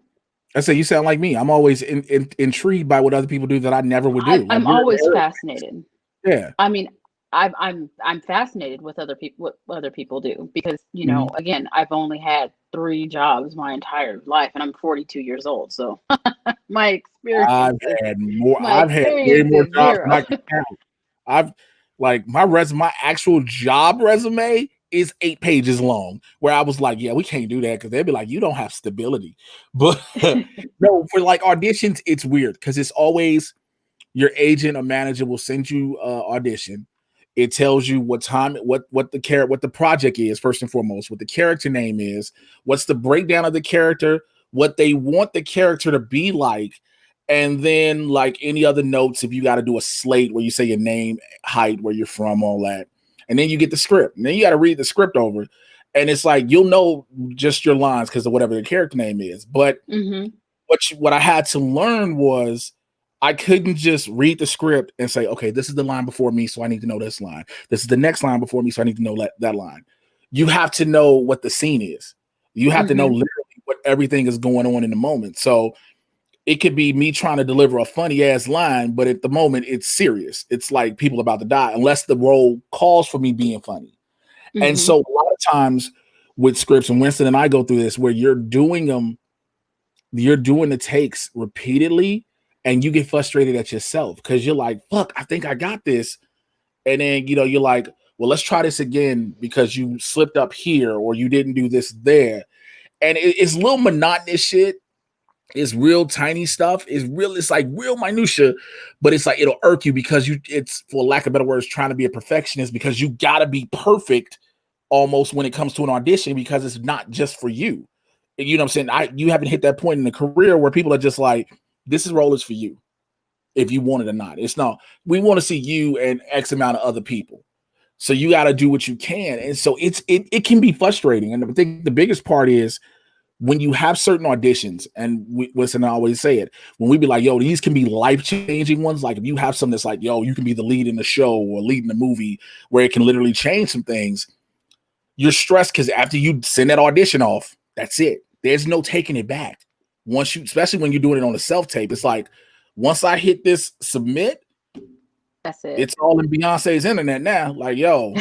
I say you sound like me. I'm always intrigued by what other people do that I never would do. I'm always fascinated. Yeah. I mean, I'm fascinated with what other people do, because again, I've only had 3 jobs my entire life, and I'm 42 years old. So my experience. I've had way more jobs than I can count. My actual job resume is 8 pages long, where I was like, yeah, we can't do that, because they'd be like, you don't have stability. But no, for like auditions, it's weird, because it's always your agent or manager will send you audition. It tells you what time, what the project is, first and foremost, what the character name is, what's the breakdown of the character, what they want the character to be like, and then like any other notes, if you got to do a slate where you say your name, height, where you're from, all that. And then you get the script. And then you got to read the script over. And it's like, you'll know just your lines because of whatever the character name is. But what I had to learn was, I couldn't just read the script and say, okay, this is the line before me, so I need to know this line. This is the next line before me, so I need to know that line. You have to know what the scene is. You have to know literally what everything is going on in the moment. So it could be me trying to deliver a funny ass line, but at the moment it's serious. It's like people about to die, unless the role calls for me being funny. And so a lot of times with scripts, and Winston and I go through this, where you're doing the takes repeatedly, and you get frustrated at yourself because you're like, fuck, I think I got this. And then, you're like, well, let's try this again because you slipped up here or you didn't do this there. And it's little monotonous shit. It's real tiny stuff. It's like real minutia, but it's like, it'll irk you because it's, for lack of better words, trying to be a perfectionist, because you got to be perfect almost when it comes to an audition, because it's not just for you. You know what I'm saying? You haven't hit that point in the career where people are just like, this role is for you, if you want it or not. It's not. We want to see you and X amount of other people. So you got to do what you can. And so it can be frustrating. And I think the biggest part is when you have certain auditions, and Winston and I always say it, when we be like, yo, these can be life-changing ones. Like if you have something that's like, yo, you can be the lead in the show or lead in the movie where it can literally change some things, you're stressed because after you send that audition off, that's it. There's no taking it back. Especially when you're doing it on a self-tape, it's like, once I hit this submit, that's it. It's all in Beyonce's internet now. Like, yo,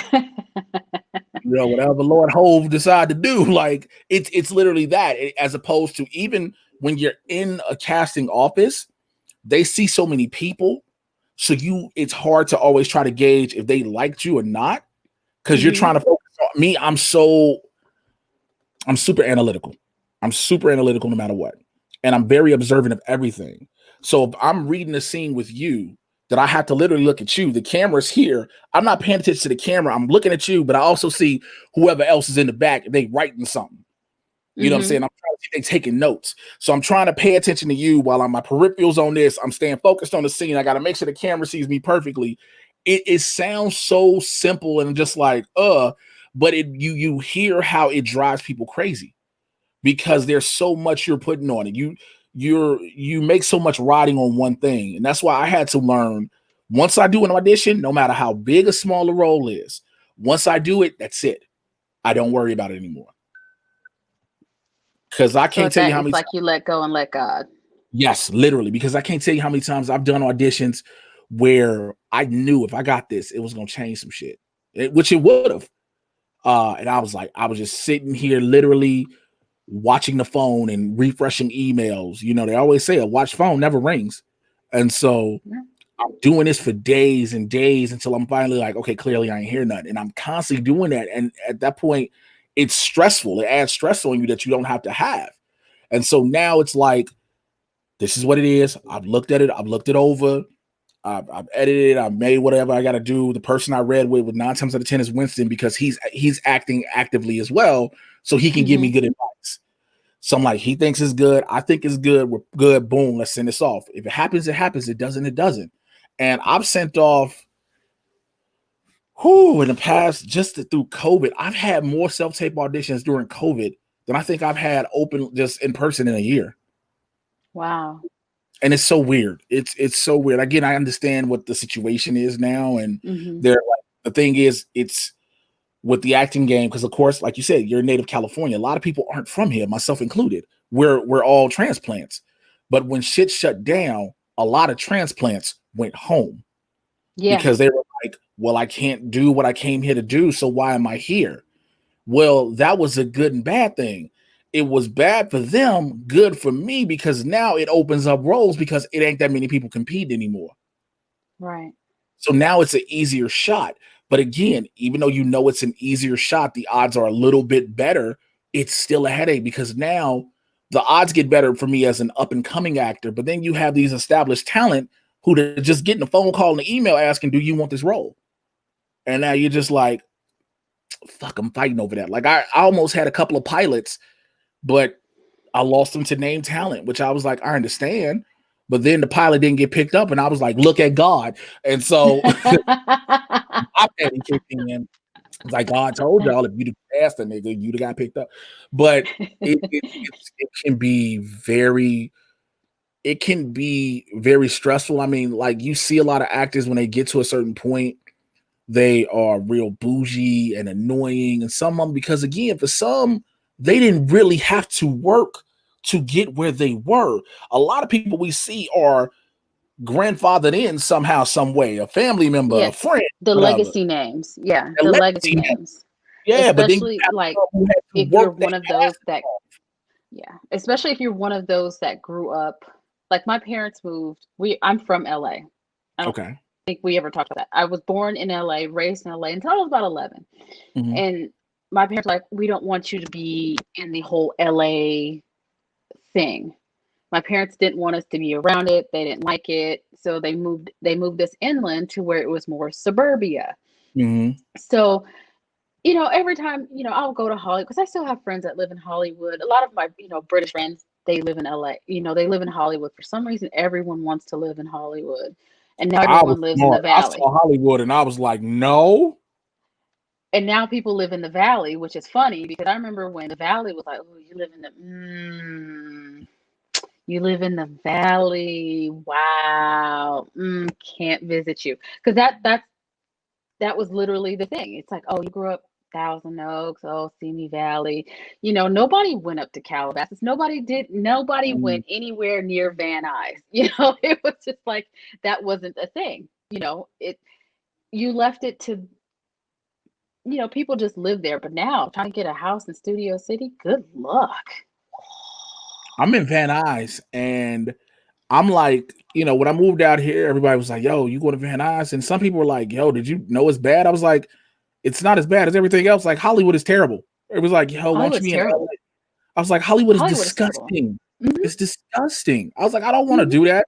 whatever Lord Hove decide to do, like it's literally that. As opposed to, even when you're in a casting office, they see so many people, so it's hard to always try to gauge if they liked you or not, because you're Mm-hmm. trying to focus on me. I'm super analytical. I'm super analytical no matter what. And I'm very observant of everything. So if I'm reading a scene with you, that I have to literally look at you. The camera's here. I'm not paying attention to the camera. I'm looking at you, but I also see whoever else is in the back. They writing something. You know what I'm Mm-hmm. saying? I'm trying to see they taking notes. So I'm trying to pay attention to you while my peripherals on this. I'm staying focused on the scene. I got to make sure the camera sees me perfectly. It sounds so simple and just like, but you hear how it drives people crazy because there's so much you're putting on it. You make so much riding on one thing. And that's why I had to learn, once I do an audition, no matter how big or small the role is, once I do it, that's it. I don't worry about it anymore. Because I So can't at tell you that, how it's many like you let go and let God. Yes, literally, because I can't tell you how many times I've done auditions where I knew if I got this, it was gonna change some shit, which it would have. And I was just sitting here, literally watching the phone and refreshing emails. You know, they always say a watch phone never rings, and so Yeah. I'm doing this for days and days until I'm finally like, okay, clearly I ain't hear nothing, and I'm constantly doing that. And at that point, it's stressful. It adds stress on you that you don't have to have. And so now it's like, this is what it is. I've looked at it. I've looked it over. I've edited. I've made whatever I got to do. The person I read with 9 times out of 10 is Winston because he's acting actively as well, so he can give Mm-hmm. me good advice. So I'm like, he thinks it's good. I think it's good. We're good. Boom. Let's send this off. If it happens, it happens. It doesn't, it doesn't. And I've sent off, in the past, just through COVID, I've had more self-tape auditions during COVID than I think I've had open just in person in a year. Wow. And it's so weird. It's so weird. Again, I understand what the situation is now, and Mm-hmm. they're like, the thing is, it's with the acting game, because of course, like you said, you're native California. A lot of people aren't from here, myself included. We're all transplants. But when shit shut down, a lot of transplants went home Yeah. because they were like, well, I can't do what I came here to do, so why am I here? Well, that was a good and bad thing. It was bad for them, good for me, because now it opens up roles because it ain't that many people competing anymore. Right. So now it's an easier shot. But again, even though you know it's an easier shot, the odds are a little bit better. It's still a headache because now the odds get better for me as an up and coming actor. But then you have these established talent who are just getting a phone call and an email asking, do you want this role? And now you're just like, fuck, I'm fighting over that. Like I almost had a couple of pilots, but I lost them to name talent, which I was like, I understand. But then the pilot didn't get picked up, and I was like, look at God. And so I panic kicked in. It's like God told y'all, if you'd asked the nigga, you'd have got picked up. But it can be very stressful. I mean, like you see a lot of actors when they get to a certain point, they are real bougie and annoying, and some of them, because again, for some, they didn't really have to work to get where they were. A lot of people we see are grandfathered in somehow, some way, a family member, a Yeah. friend, The whatever. legacy names. Yeah. A The legacy legacy man. names. Yeah, but then you Especially have like some who had to if you're work their one of ass those that, off. yeah, especially if you're one of those that grew up, like my parents moved. I'm from LA. I don't Okay. think we ever talked about that. I was born in LA, raised in LA until I was about 11. Mhm. And my parents were like, we don't want you to be in the whole LA thing. My parents didn't want us to be around it. They didn't like it. So they moved us inland to where it was more suburbia. Mhm. So, every time, I'll go to Hollywood because I still have friends that live in Hollywood. A lot of my, British friends, they live in LA. They live in Hollywood. For some reason, everyone wants to live in Hollywood. And now I was everyone lives in the smart. I valley. saw Hollywood and I was like, no. And now people live in the valley, which is funny because I remember when the valley was like, oh, you live in the valley. Wow. Can't visit you. Because that was literally the thing. It's like, oh, you grew up Thousand Oaks, oh, Simi Valley. Nobody went up to Calabasas. Nobody Mhm. went anywhere near Van Nuys. It was just like that wasn't a thing. You left it to, people just live there. But now trying to get a house in Studio City, good luck. I'm in Van Nuys, and I'm like, when I moved out here, everybody was like, yo, you going to Van Nuys? And some people were like, yo, did you know it's bad? I was like, it's not as bad as everything else. Like, Hollywood is terrible. It was like, yo, why don't you Hollywood's be in LA? terrible. I was like, Hollywood is Hollywood is terrible. disgusting. Hmm. It's disgusting. I was like, I don't want to Hmm. do that.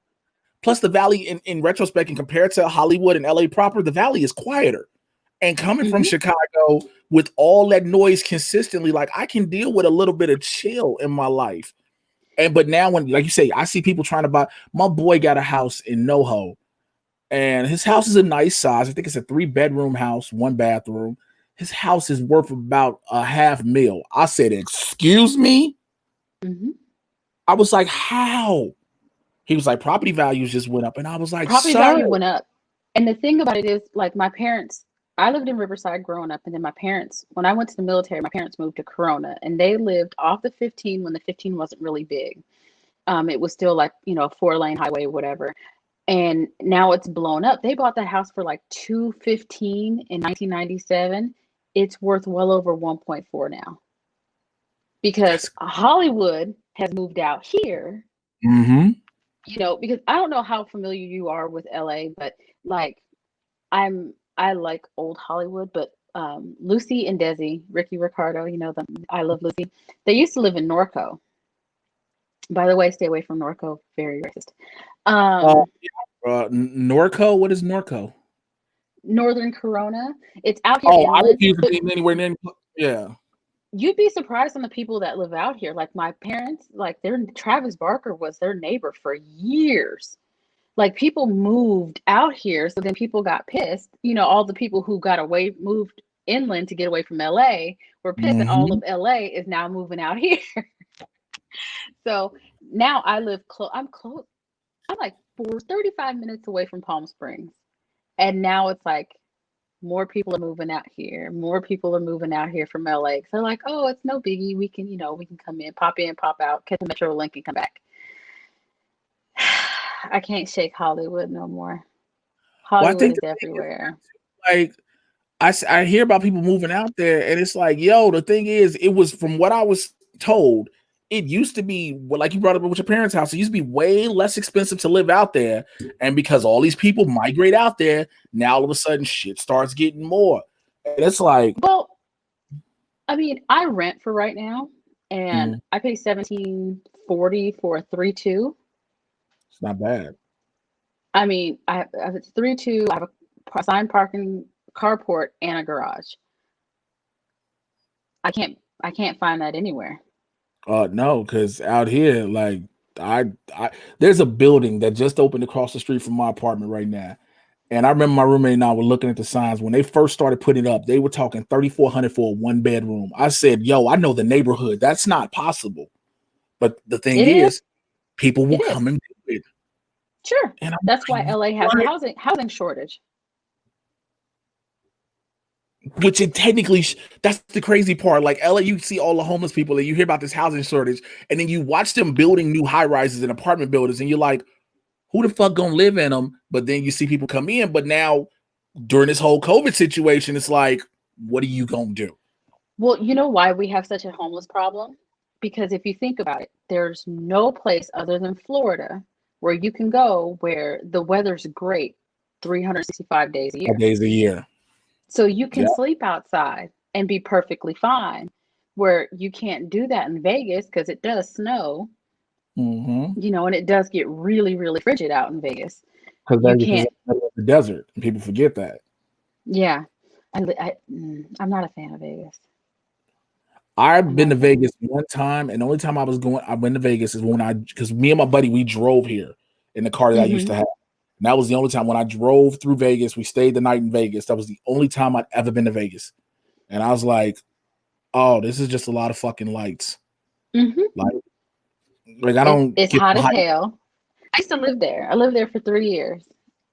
Plus, the Valley, in retrospect, and compared to Hollywood and LA proper, the Valley is quieter. And coming from Hmm. Chicago with all that noise consistently, like I can deal with a little bit of chill in my life. But now when, like you say, I see people trying to buy. My boy got a house in NoHo, and his house is a nice size. I think it's a 3-bedroom house, 1 bathroom. His house is worth about $500,000. I said, "Excuse me." Hmm. I was like, "How?" He was like, "Property values just went up," and I was like, Property "Sir." value went up. And the thing about it is, like my parents, I lived in Riverside growing up, and then my parents, when I went to the military, my parents moved to Corona, and they lived off the 15 when the 15 wasn't really big. It was still like, a 4-lane highway or whatever. And now it's blown up. They bought that house for like 215 in 1997. It's worth well over 1.4 now because That's Hollywood has moved out here. mm-hmm. Because I don't know how familiar you are with LA, but like I like old Hollywood, but Lucy and Desi, Ricky Ricardo, the I Love Lucy. They used to live in Norco. By the way, stay away from Norco. Very racist. Uh, Um, Norco. What is Norco? Northern Corona. It's out here Oh, I inland, refuse to but be anywhere near. Yeah. you'd be surprised on the people that live out here. Like my parents, like their Travis Barker was their neighbor for years. Like people moved out here, so then people got pissed. All the people who got away moved inland to get away from LA were pissed, and all Mm-hmm. of LA is now moving out here. So now I live close. I'm close. I'm like 35 minutes away from Palm Springs, and now it's like more people are moving out here. More people are moving out here from LA. So they're like, oh, it's no biggie. We can come in, pop out, catch a Metro Link, and come back. I can't shake Hollywood no more. Well, I Hollywood think is the thing is, everywhere. like, I hear about people moving out there, and it's like, yo, the thing is, it was from what I was told. It used to be, well, like you brought up with your parents' house, it used to be way less expensive to live out there. And because all these people migrate out there, now all of a sudden shit starts getting more. And it's like, Well, I mean, I rent for right now, and mm, I pay 1740 for a 3-2. it's not bad. I mean, I have a 3-2. I have a assigned parking carport and a garage. I can't find that anywhere. No, because out here, like I there's a building that just opened across the street from my apartment right now. And I remember my roommate and I were looking at the signs when they first started putting it up. They were talking 3,400 for a 1 bedroom. I said, "Yo, I know the neighborhood. That's not possible." But the thing It is. is, people will It come is. and do it. Sure. And I'm That's why like, LA has a "What?" housing shortage. Which it technically, that's the crazy part. Like LA, you see all the homeless people and you hear about this housing shortage, and then you watch them building new high rises and apartment buildings, and you're like, who the fuck gonna live in them? But then you see people come in. But now during this whole COVID situation, it's like, what are you gonna do? Well, you know why we have such a homeless problem? Because if you think about it, there's no place other than Florida where you can go where the weather's great 365 days a 5 year. days a year. So you can Yeah. sleep outside and be perfectly fine. Where you can't do that in Vegas because it does snow, Mm-hmm. and it does get really, really frigid out in Vegas. Because You Vegas is in can't, the middle of the desert, and people forget that. yeah. I'm not a fan of Vegas. I've I'm been not a to fan. Vegas one time, and the only time I went to Vegas is when because me and my buddy, we drove here in the car that I used Hmm. to have. And that was the only time when I drove through Vegas. We stayed the night in Vegas. That was the only time I'd ever been to Vegas. And I was like, oh, this is just a lot of fucking lights. Hmm. Like, I It's don't it's get hot the as hype. hell. I used to live there. I lived there for 3 years,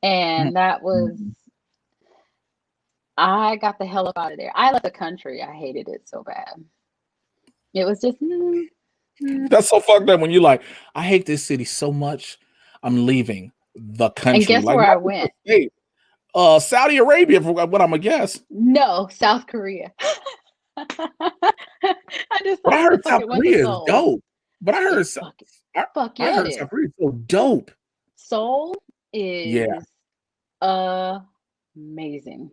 and that was Mhm. I got the hell up out of there. I left the country. I hated it so bad. It was just That's so fucked up when you're like, I hate this city so much. I'm leaving the And country. guess Like, where I not just the went? state. Saudi Arabia, for what I'm gonna guess. No, South Korea. I just But I thought, what the heard fuck South it went to Korea is Seoul. dope. But I heard Fuck, I, fuck I yeah, it heard is. South Korea is so dope. Seoul Yeah. is amazing.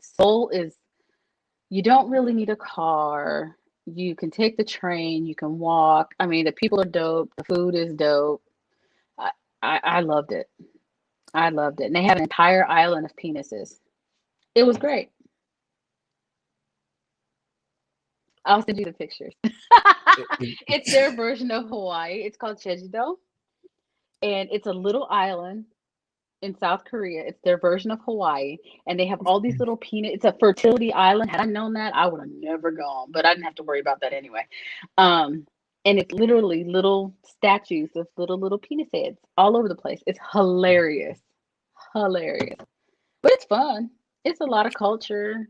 Seoul is, you don't really need a car. You can take the train, you can walk. I mean, the people are dope, the food is dope. I, I loved it. I loved it. And they have an entire island of penises. It was great. I'll send you the pictures. It's their version of Hawaii. It's called Jeju-do, and it's a little island in South Korea. It's their version of Hawaii, and they have all these little peanut. It's a fertility island. Had I known that, I would have never gone, but I didn't have to worry about that anyway. Um, and it's literally little statues of little penis heads all over the place. It's hilarious, hilarious, but it's fun. It's a lot of culture.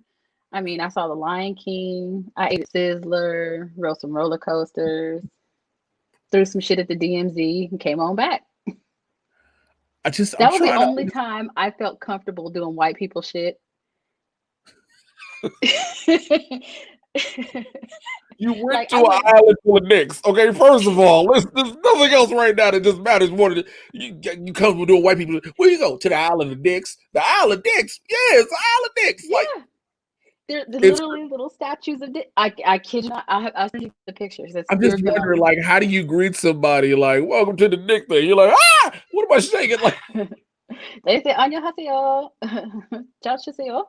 I mean, I saw the Lion King. I ate at Sizzler, rode some roller coasters, threw some shit at the DMZ, and came on back. I'm That was the trying to. only time I felt comfortable doing white people shit. You went Like to I an went, island full of dicks. Okay, first of all, there's nothing else right now that just matters more than you comfortable doing white people. Where you go to the island of dicks? The island of dicks. Yeah, it's the island of dicks. Like yeah. They're it's. literally little statues of dick. I kid you not. I'll send you the pictures. I'm You're just gonna. wondering, like, how do you greet somebody like, "Welcome to the dick thing"? You're like, ah, what am I shaking? Like, They say 안녕하세요. 잘 치세요.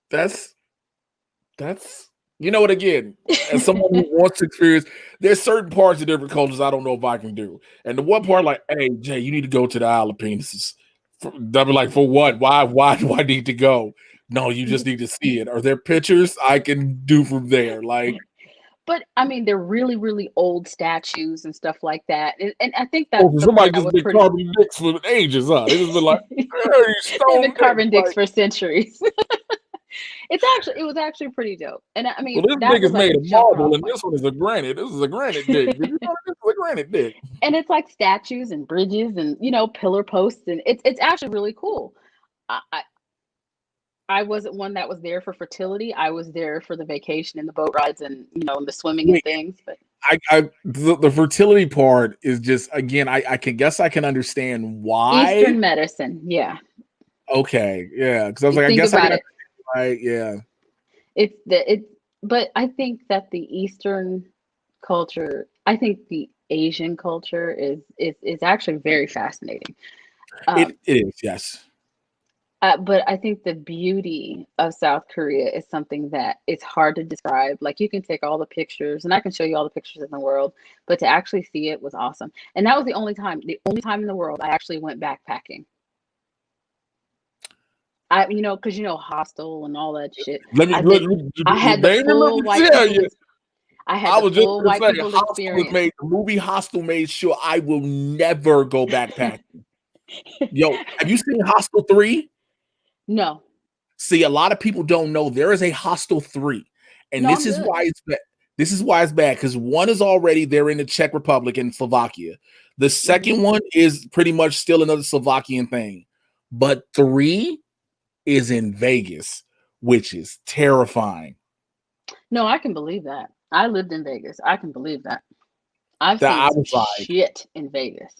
that's that's you know what? Again, as someone who wants to experience, there's certain parts of different cultures I don't know if I can do. And the one part, like, hey Jay, you need to go to the Isle of Penises. They'll be like, for what? Why do I need to go? No, you just need to see it. Are there pictures I can do from there? Like, But I mean, they're really, really old statues and stuff like that. And I think oh, that's so the somebody part that just was been pretty. carving dicks for ages, huh? They just been like, hey, They've been stone dicks. carving dicks Like, for centuries. It was actually pretty dope. And I well, mean, this that dick was is like made a of jumping marble, off and point. this one is a granite. This is a granite dick. Did you know this is a granite dick? And it's like statues and bridges and pillar posts, and it's actually really cool. I, I I wasn't one that was there for fertility. I was there for the vacation and the boat rides and and the swimming and Wait, things. But the fertility part is just again, I can guess I can understand why. Eastern medicine, yeah, Okay, yeah, because I was you like, I think guess I can about it. understand why. Yeah, It's but I think that the Eastern culture, I think the Asian culture is actually very fascinating. Um, it is. Yes, but I think the beauty of South Korea is something that it's hard to describe. Like you can take all the pictures, and I can show you all the pictures in the world, but to actually see it was awesome. And that was the only time in the world I actually went backpacking. Because hostel and all that shit. let me I let, did. me- I had the let full me white tell people. you. I had I the was just full gonna white say, people Hostel was experience. made. The movie Hostel made sure I will never go backpacking. Yo, have you seen Hostel 3? No, See, a lot of people don't know there is a Hostel 3. And no, this I'm is good. why it's bad. This is why it's bad because one is already there in the Czech Republic and Slovakia. The Hmm. second one is pretty much still another Slovakian thing. But 3 is in Vegas, which is terrifying. No, I can believe that. I lived in Vegas. I can believe that. I've That seen I some was like, shit in Vegas.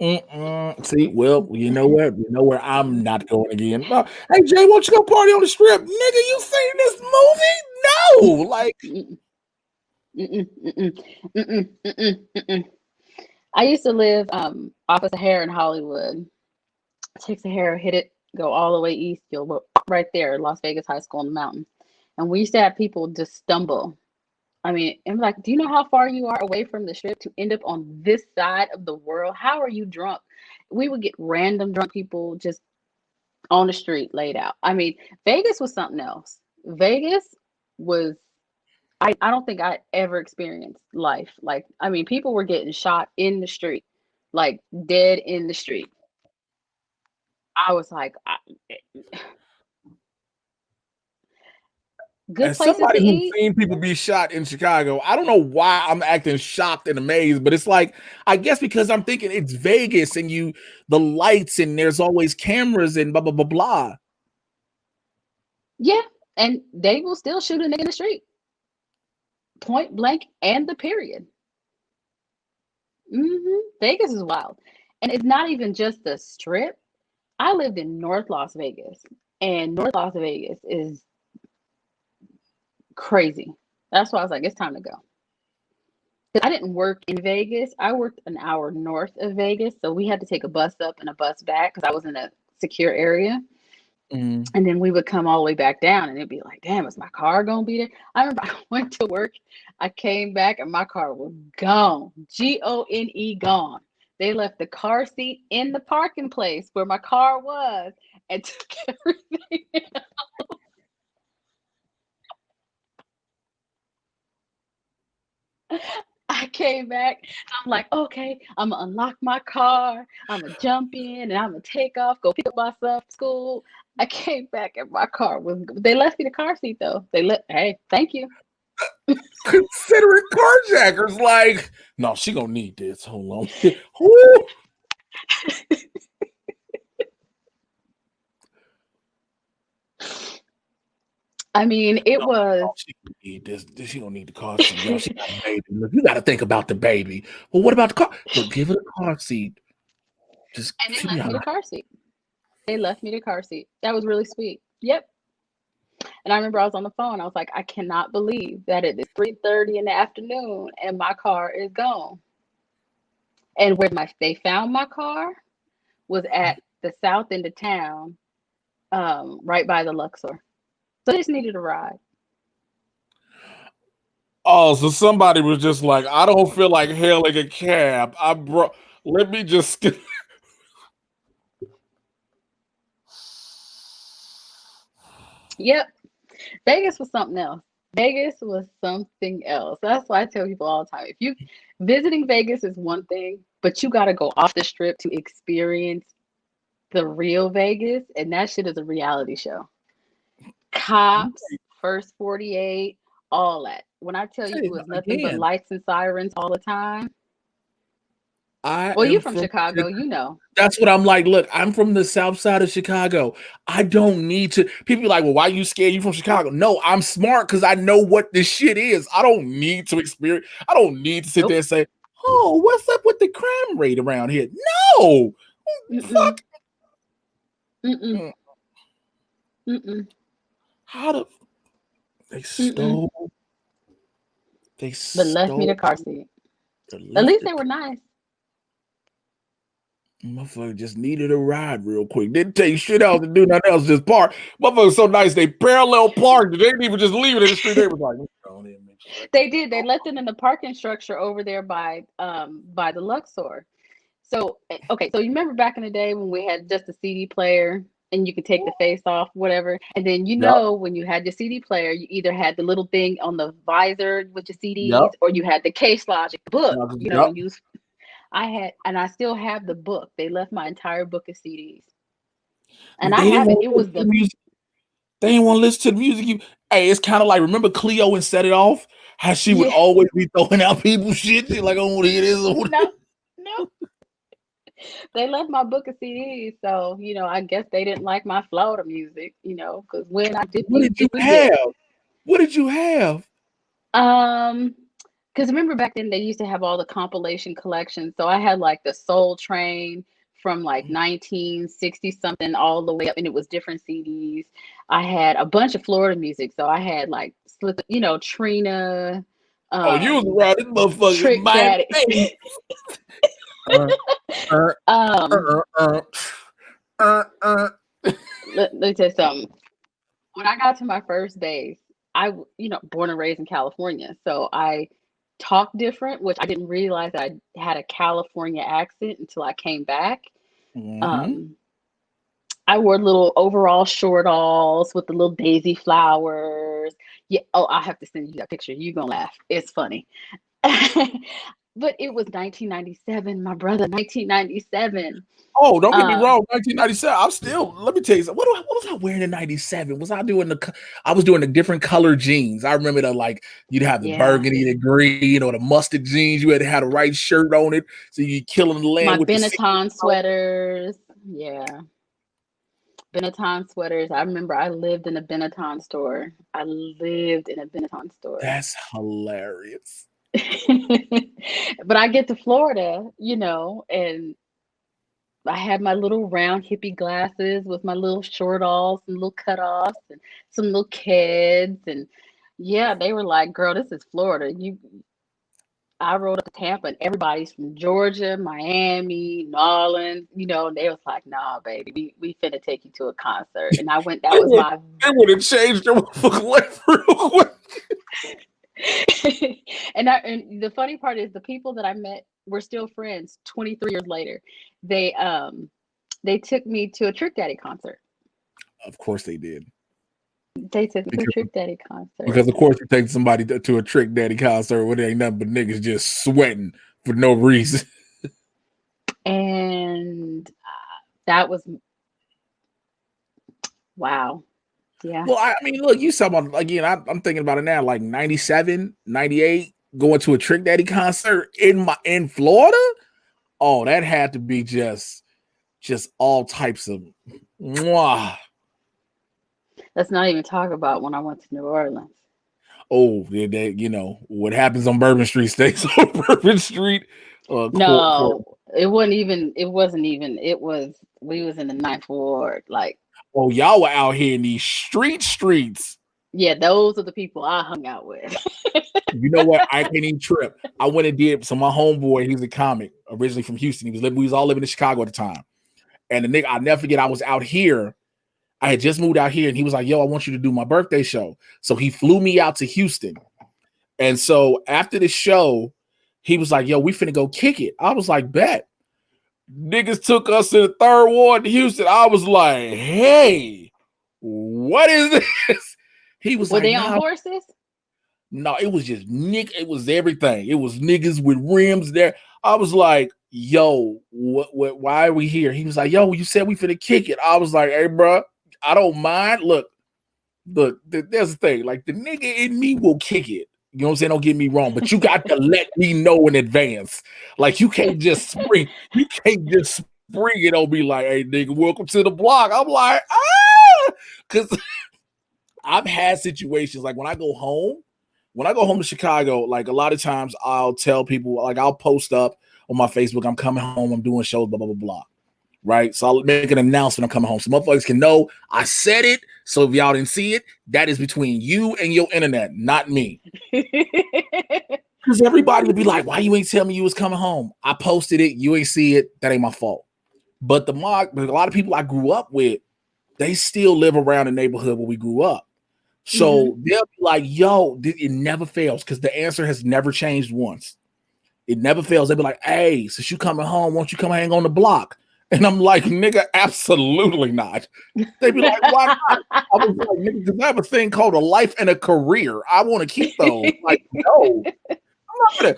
mm-mm. See, well, you know what? You know where I'm not going again. Hey, Jay, won't you go party on the strip? Nigga, you seen this movie? No. Like, Mm-mm, mm-mm, mm-mm, mm-mm, mm-mm, mm-mm. I used to live off of Sahara in Hollywood. Take Sahara, hit it, go all the way east. You'll look right there, Las Vegas High School on the mountain. And we used to have people just stumble. I mean, I'm like, do you know how far you are away from the strip to end up on this side of the world? How are you drunk? We would get random drunk people just on the street laid out. I mean, Vegas was something else. Vegas was, I don't think I ever experienced life. Like, I mean, people were getting shot in the street, like dead in the street. I was like, good as places to somebody who's eat. seen people be shot in Chicago, I don't know why I'm acting shocked and amazed, but it's like, I guess because I'm thinking it's Vegas and the lights and there's always cameras and blah, blah, blah, blah. Yeah. And they will still shoot a nigga in the street, point blank, and the period. Vegas is wild. And it's not even just the strip. I lived in North Las Vegas, and North Las Vegas is crazy. That's why I was like, it's time to go. 'Cause I didn't work in Vegas. I worked an hour north of Vegas, so we had to take a bus up and a bus back because I was in a secure area. Mm. And then we would come all the way back down, and it'd be like, damn, is my car gonna be there? I remember I went to work, I came back, and my car was gone. Gone, gone. They left the car seat in the parking place where my car was and took everything. I came back. I'm like, okay, I'm gonna unlock my car. I'm gonna jump in and I'm gonna take off, go pick up my son from school. I came back and my car was. They left me the car seat though. They let. Hey, thank you. Considering carjackers, like, no, she gonna need this. Hold on. Woo! I mean, it was. She gonna need this. She gonna need the car seat. Yo, she got a baby. Look, you got to think about the baby. Well, what about the car? Look, give her the car seat. Just And they she be left all me the right. car seat. They left me the car seat. That was really sweet. Yep. And I remember I was on the phone. I was like, I cannot believe that it is 3:30 in the afternoon and my car is gone. And where they found my car was at the south end of town, right by the Luxor. So they just needed a ride. Oh, so somebody was just like, I don't feel like hailing a cab. I brought. Let me just. Yep. Vegas was something else. Vegas was something else. That's why I tell people all the time. If you visiting Vegas is one thing, but you got to go off the strip to experience the real Vegas, and that shit is a reality show. Cops, first 48, all that. When I tell you it was nothing but Again, lights and sirens all the time. I Well, you am from from. Chicago, you know. That's what I'm like. Look, I'm from the south side of Chicago. I don't need to. People be like, well, why are you scared? You from Chicago? No, I'm smart because I know what this shit is. I don't need to experience. I don't need to sit there Nope. and say, oh, what's up with the crime rate around here? No, Mm-mm. fuck. Mm-mm. Mm, Mm-mm. how the they Mm-mm. stole? They But left me stole. the car seat. They At left least the they were nice. motherfucker just needed a ride real quick. Didn't take shit else to do nothing else. Just park. Motherfucker so nice they parallel parked. They didn't even just leave it in the street. They was like, "Go ahead, make sure that They car did. They go." left it in the parking structure over there by the Luxor. So okay, so you remember back in the day when we had just a CD player and you could take the face off, whatever. And then Yep. when you had your CD player, you either had the little thing on the visor with your CDs Yep. or you had the Case Logic book, Yep. and I had and I still have the book. They left my entire book of CDs. And I They didn't have it. want It to listen was to the the music. They didn't want to listen to the music. Hey, it's kind of like remember Cleo and Set It Off? How she would yeah, always be throwing out people's shit. She like, I don't want to hear this. no, no. They left my book of CDs, so I guess they didn't like my Florida music, because when I dip What you, did you dip we dip. have? What did you have? Um, because remember back then they used to have all the compilation collections. So I had like the Soul Train from like 1960 something all the way up, and it was different CDs. I had a bunch of Florida music, so I had like Trina, Oh, you was um, around this motherfucker Trick Miami. Daddy. Uh, uh, um, uh, uh, uh, uh. let me tell you something. When I got to my first base, born and raised in California, so I talk different, which I didn't realize that I had a California accent until I came back. Mm-hmm. Um, I wore little overall short-alls with the little daisy flowers. Yeah. Oh, I have to send you that picture. You're gonna laugh. It's funny. But it was 1997, my brother, 1997. Oh, don't get me Um, wrong. 1997. I'm still. Let me tell you something. What was I wearing in '97? Was I doing I was doing the different color jeans. I remember that like you'd have the yeah, burgundy, the green, or the mustard jeans. You had to have the right shirt on it, so you killing the my land with the secret. Benetton sweaters. Yeah. Benetton sweaters. I remember I lived in a Benetton store. I lived in a Benetton store. That's hilarious. But I get to Florida, and I had my little round hippie glasses with my little short alls and little cutoffs and some little kids. And yeah, they were like, girl, this is Florida. I rode up to Tampa and everybody's from Georgia, Miami, New Orleans, and they was like, nah, baby, we finna take you to a concert. And I went, that was my It would have changed their motherfucking life real quick. and the funny part is the people that I met were still friends 23 years later. They took me to a Trick Daddy concert. Of course they did. They took me to a Trick Daddy concert. Because of course you take somebody to a Trick Daddy concert where there ain't nothing but niggas just sweating for no reason. And that was wow. Yeah. Well, I mean, look, you talking about, again, I'm thinking about it now, like 97, 98, going to a Trick Daddy concert in Florida. Oh, that had to be just all types of mwah. Let's not even talk about when I went to New Orleans. Oh, what happens on Bourbon Street stays on Bourbon Street. No, it wasn't even. It wasn't even. It was. We was in the Ninth Ward. Like, oh, y'all were out here in these streets. Yeah, those are the people I hung out with. You know what? I can't even trip. I went and did. So my homeboy, he's a comic originally from Houston. We was all living in Chicago at the time. And the nigga, I'll never forget, I was out here. I had just moved out here and he was like, yo, I want you to do my birthday show. So he flew me out to Houston. And so after the show, he was like, yo, we finna go kick it. I was like, bet. Niggas took us to the third ward in Houston. I was like, hey, what is this? He was Were like, they on horses? No, it was just it was everything. It was niggas with rims there. I was like, yo, what, why are we here? He was like, yo, you said we finna kick it. I was like, hey, bro, I don't mind. Look, there's the thing. Like, the nigga in me will kick it. You know what I'm saying? Don't get me wrong, but you got to let me know in advance. Like, you can't just spring. You can't just spring it on me like, hey, nigga, welcome to the block. I'm like, because I've had situations like when I go home to Chicago, like a lot of times I'll tell people, like I'll post up on my Facebook, I'm coming home, I'm doing shows, blah, blah, blah, blah. Right? So I'll make an announcement I'm coming home. So motherfuckers can know I said it. So if y'all didn't see it, that is between you and your internet, not me. Because everybody would be like, why you ain't tell me you was coming home? I posted it, you ain't see it, that ain't my fault. But a lot of people I grew up with, they still live around the neighborhood where we grew up. So they'll be like, yo, it never fails because the answer has never changed once. It never fails. They'll be like, hey, since you coming home, won't you come hang on the block? And I'm like, nigga, absolutely not. They'd be like, why not? I was like, nigga, because I have a thing called a life and a career. I want to keep those. Like, no, I'm not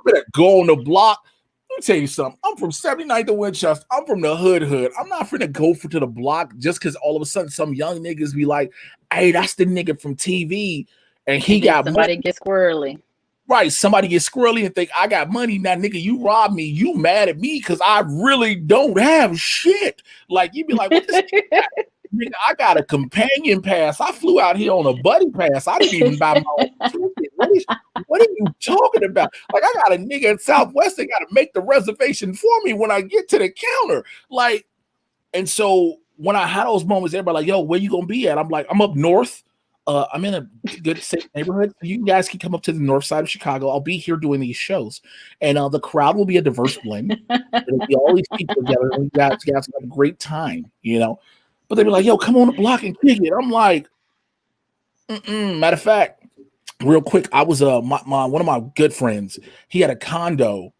gonna go on the block. Let me tell you something. I'm from 79th to Winchester. I'm from the hood. I'm not finna go to the block just because all of a sudden some young niggas be like, hey, that's the nigga from TV. And he got somebody money. Get squirrely. Right. Somebody get squirrely and think I got money. Now, nigga, you robbed me. You mad at me because I really don't have shit. Like, you be like, what this nigga, I got a companion pass. I flew out here on a buddy pass. I didn't even buy my own ticket. What are you talking about? Like, I got a nigga in Southwest that got to make the reservation for me when I get to the counter. Like, and so when I had those moments, everybody like, yo, where you gonna be at? I'm like, I'm up north. I'm in a good safe neighborhood. So you guys can come up to the north side of Chicago. I'll be here doing these shows. And the crowd will be a diverse blend. It'll be all these people together. And you guys have a great time, you know. But they'd be like, yo, come on the block and kick it. I'm like, matter of fact, real quick, I was one of my good friends. He had a condo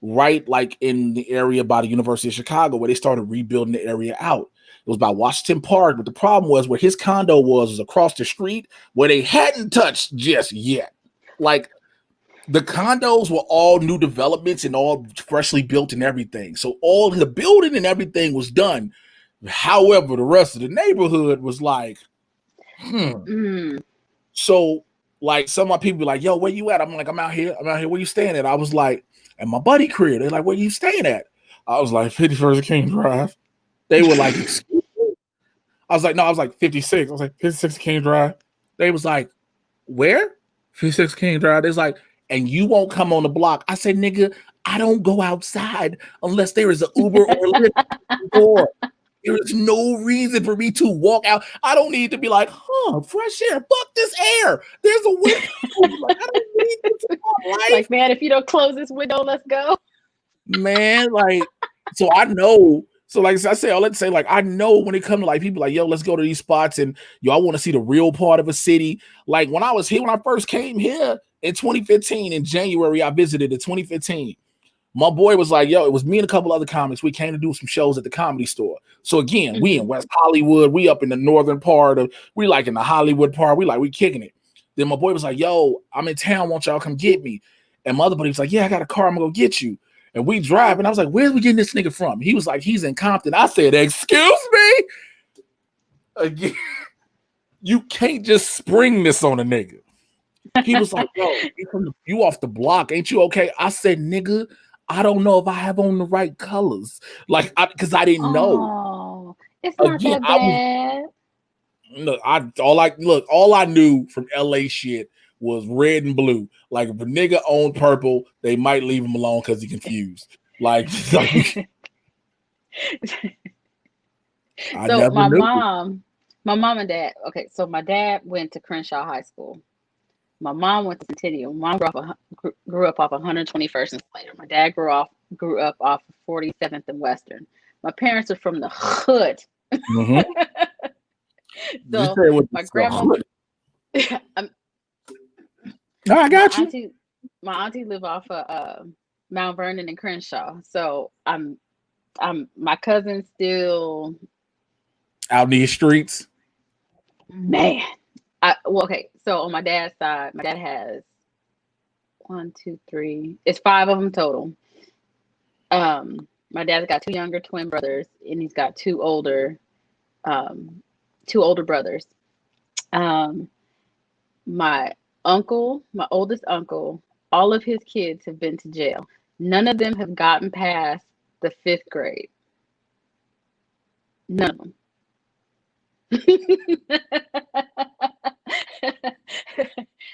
right like in the area by the University of Chicago where they started rebuilding the area out. It was by Washington Park, but the problem was where his condo was across the street where they hadn't touched just yet. Like, the condos were all new developments and all freshly built and everything. So all the building and everything was done. However, the rest of the neighborhood was like, So, like, some of my people be like, yo, where you at? I'm like, I'm out here. Where you staying at? I was like, at my buddy crib. They're like, where you staying at? I was like, 51st King Drive. They were like, excuse me? I was like, no, I was like 56. I was like, 56 King Drive. They was like, where? 56 King Drive. They was like, and you won't come on the block. I said, nigga, I don't go outside unless there is an Uber or a Lyft door. There is no reason for me to walk out. I don't need to be like, fresh air. Fuck this air. There's a window. Like, I don't need this in my life. Like, man, if you don't close this window, let's go. Man, like, so I know. So, like I say, let's say, like, I know when it comes to like people like, yo, let's go to these spots, and yo, I want to see the real part of a city. Like when I was here, when I first came here in 2015, in January, I visited in 2015. My boy was like, yo, it was me and a couple other comics. We came to do some shows at the Comedy Store. So again, we in West Hollywood. We up in the northern part of, we like in the Hollywood part. We kicking it. Then my boy was like, yo, I'm in town. Won't y'all come get me? And my other buddy was like, yeah, I got a car. I'm going to go get you. And we drive. And I was like, where are we getting this nigga from? He was like, he's in Compton. I said, excuse me? Again, you can't just spring this on a nigga. He was like, yo, you off the block. Ain't you okay? I said, nigga, I don't know if I have on the right colors. Like, because I didn't know. Oh, it's not that bad. All I knew from LA shit was red and blue. Like, if a nigga owned purple, they might leave him alone because he's confused. Like so my mom and dad. Okay, so my dad went to Crenshaw High School. My mom went to Centennial. My mom grew up off 121st and Slater. My dad grew up off 47th and Western. My parents are from the hood. Mm-hmm. So my grandma. I got you. My auntie live off of Mount Vernon and Crenshaw. So I'm my cousin's still out in these streets. Man. Okay, so on my dad's side, my dad has 1, 2, 3. It's 5 of them total. My dad's got 2 younger twin brothers, and he's got 2 older brothers. My oldest uncle, all of his kids have been to jail. None of them have gotten past the 5th grade. None of them.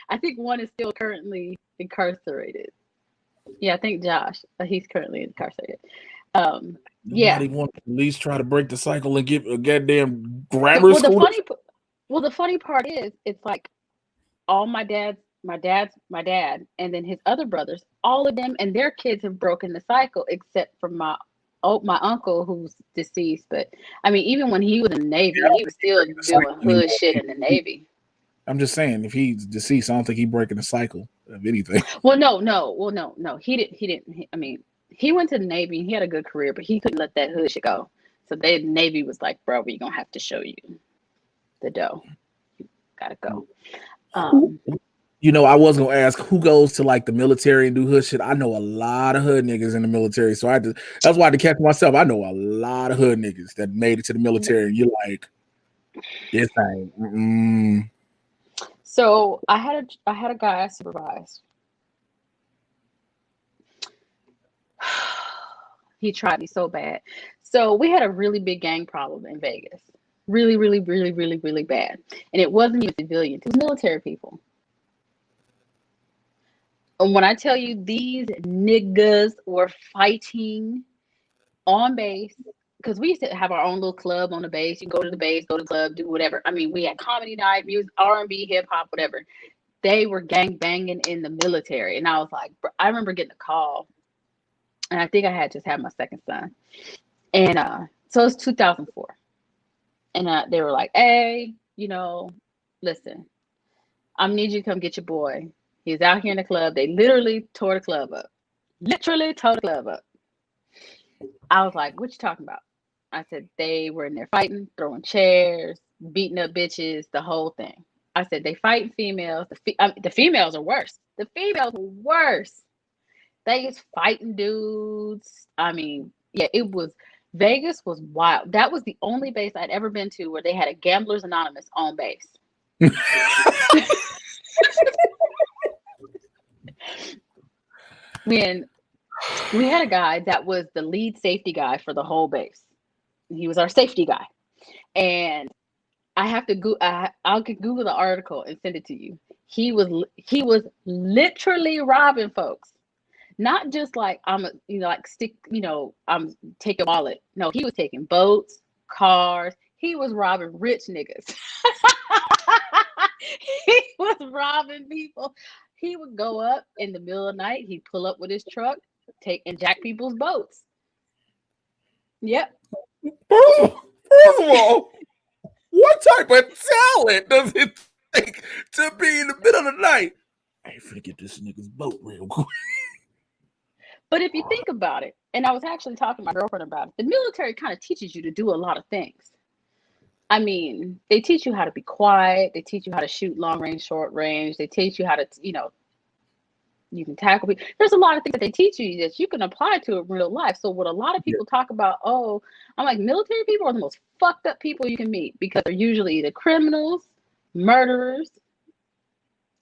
I think one is still currently incarcerated. Yeah, I think Josh. He's currently incarcerated. Nobody want to at least try to break the cycle and get a goddamn grammar school. The funny part is, it's like all my dad, and then his other brothers, all of them and their kids have broken the cycle, except for my uncle who's deceased. But I mean, even when he was in the Navy, he was still doing hood shit in the Navy. I'm just saying, if he's deceased, I don't think he's breaking the cycle of anything. Well, no. He didn't. I mean, he went to the Navy and he had a good career, but he couldn't let that hood shit go. So the Navy was like, bro, we're gonna have to show you the dough. You gotta go. I was gonna ask who goes to like the military and do hood shit. I know a lot of hood niggas in the military, so that's why I had to catch myself. I know a lot of hood niggas that made it to the military, and you're like, this ain't. So I had a guy I supervised. He tried me so bad. So we had a really big gang problem in Vegas. Really, really, really, really, really bad. And it wasn't even civilians. It was military people. And when I tell you these niggas were fighting on base, because we used to have our own little club on the base. You go to the base, go to the club, do whatever. I mean, we had comedy night, music, R&B, hip hop, whatever. They were gang banging in the military. And I was like, I remember getting a call. And I think I had just had my second son. And so it's 2004. And they were like, hey, listen, I need you to come get your boy. He's out here in the club. They literally tore the club up. I was like, what you talking about? I said, they were in there fighting, throwing chairs, beating up bitches, the whole thing. I said, they fighting females. The females are worse. The females were worse. They was fighting dudes. I mean, yeah, Vegas was wild. That was the only base I'd ever been to where they had a Gamblers Anonymous on base. When we had a guy that was the lead safety guy for the whole base. He was our safety guy. And I have to I'll Google the article and send it to you. he was literally robbing folks. Not just like I'm a, like stick, I'm taking wallet. No, he was taking boats, cars. He was robbing rich niggas. He was robbing people. He would go up in the middle of the night. He'd pull up with his truck, take and jack people's boats. Yep. First of all, what type of talent does it take to be in the middle of the night? I ain't finna get this nigga's boat real quick. But if you think about it, and I was actually talking to my girlfriend about it, the military kind of teaches you to do a lot of things. I mean, they teach you how to be quiet. They teach you how to shoot long range, short range. They teach you how to, you can tackle people. There's a lot of things that they teach you that you can apply to in real life. So what a lot of people talk about, I'm like, military people are the most fucked up people you can meet because they're usually either criminals, murderers.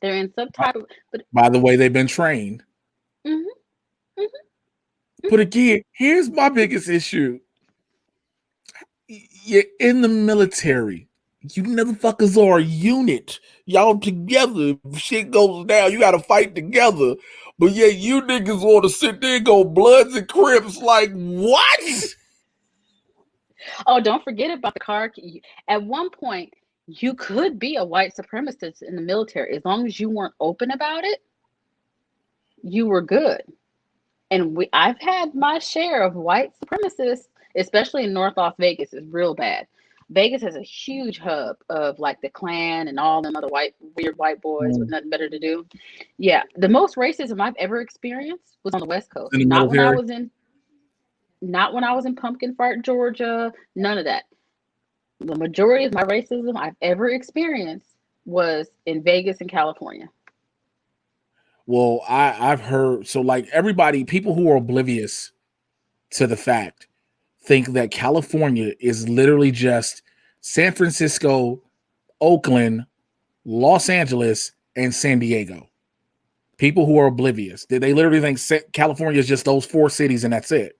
They're in some type of. But by the way, they've been trained. Mm-hmm, But again, here's my biggest issue. You're in the military. You motherfuckers are a unit. Y'all together. If shit goes down, you got to fight together. But yeah, you niggas want to sit there and go Bloods and Crips. Like, what? Oh, don't forget about the car. At one point, you could be a white supremacist in the military. As long as you weren't open about it, you were good. And I've had my share of white supremacists, especially in North Las Vegas, is real bad. Vegas has a huge hub of like the Klan and all them other weird white boys with nothing better to do. Yeah, the most racism I've ever experienced was on the West Coast. In the Not military? when I was in Pumpkin Fart, Georgia. None of that. The majority of my racism I've ever experienced was in Vegas and California. Well, I've heard, so like everybody, people who are oblivious to the fact think that California is literally just San Francisco, Oakland, Los Angeles, and San Diego. People who are oblivious, they literally think California is just those 4 cities and that's it.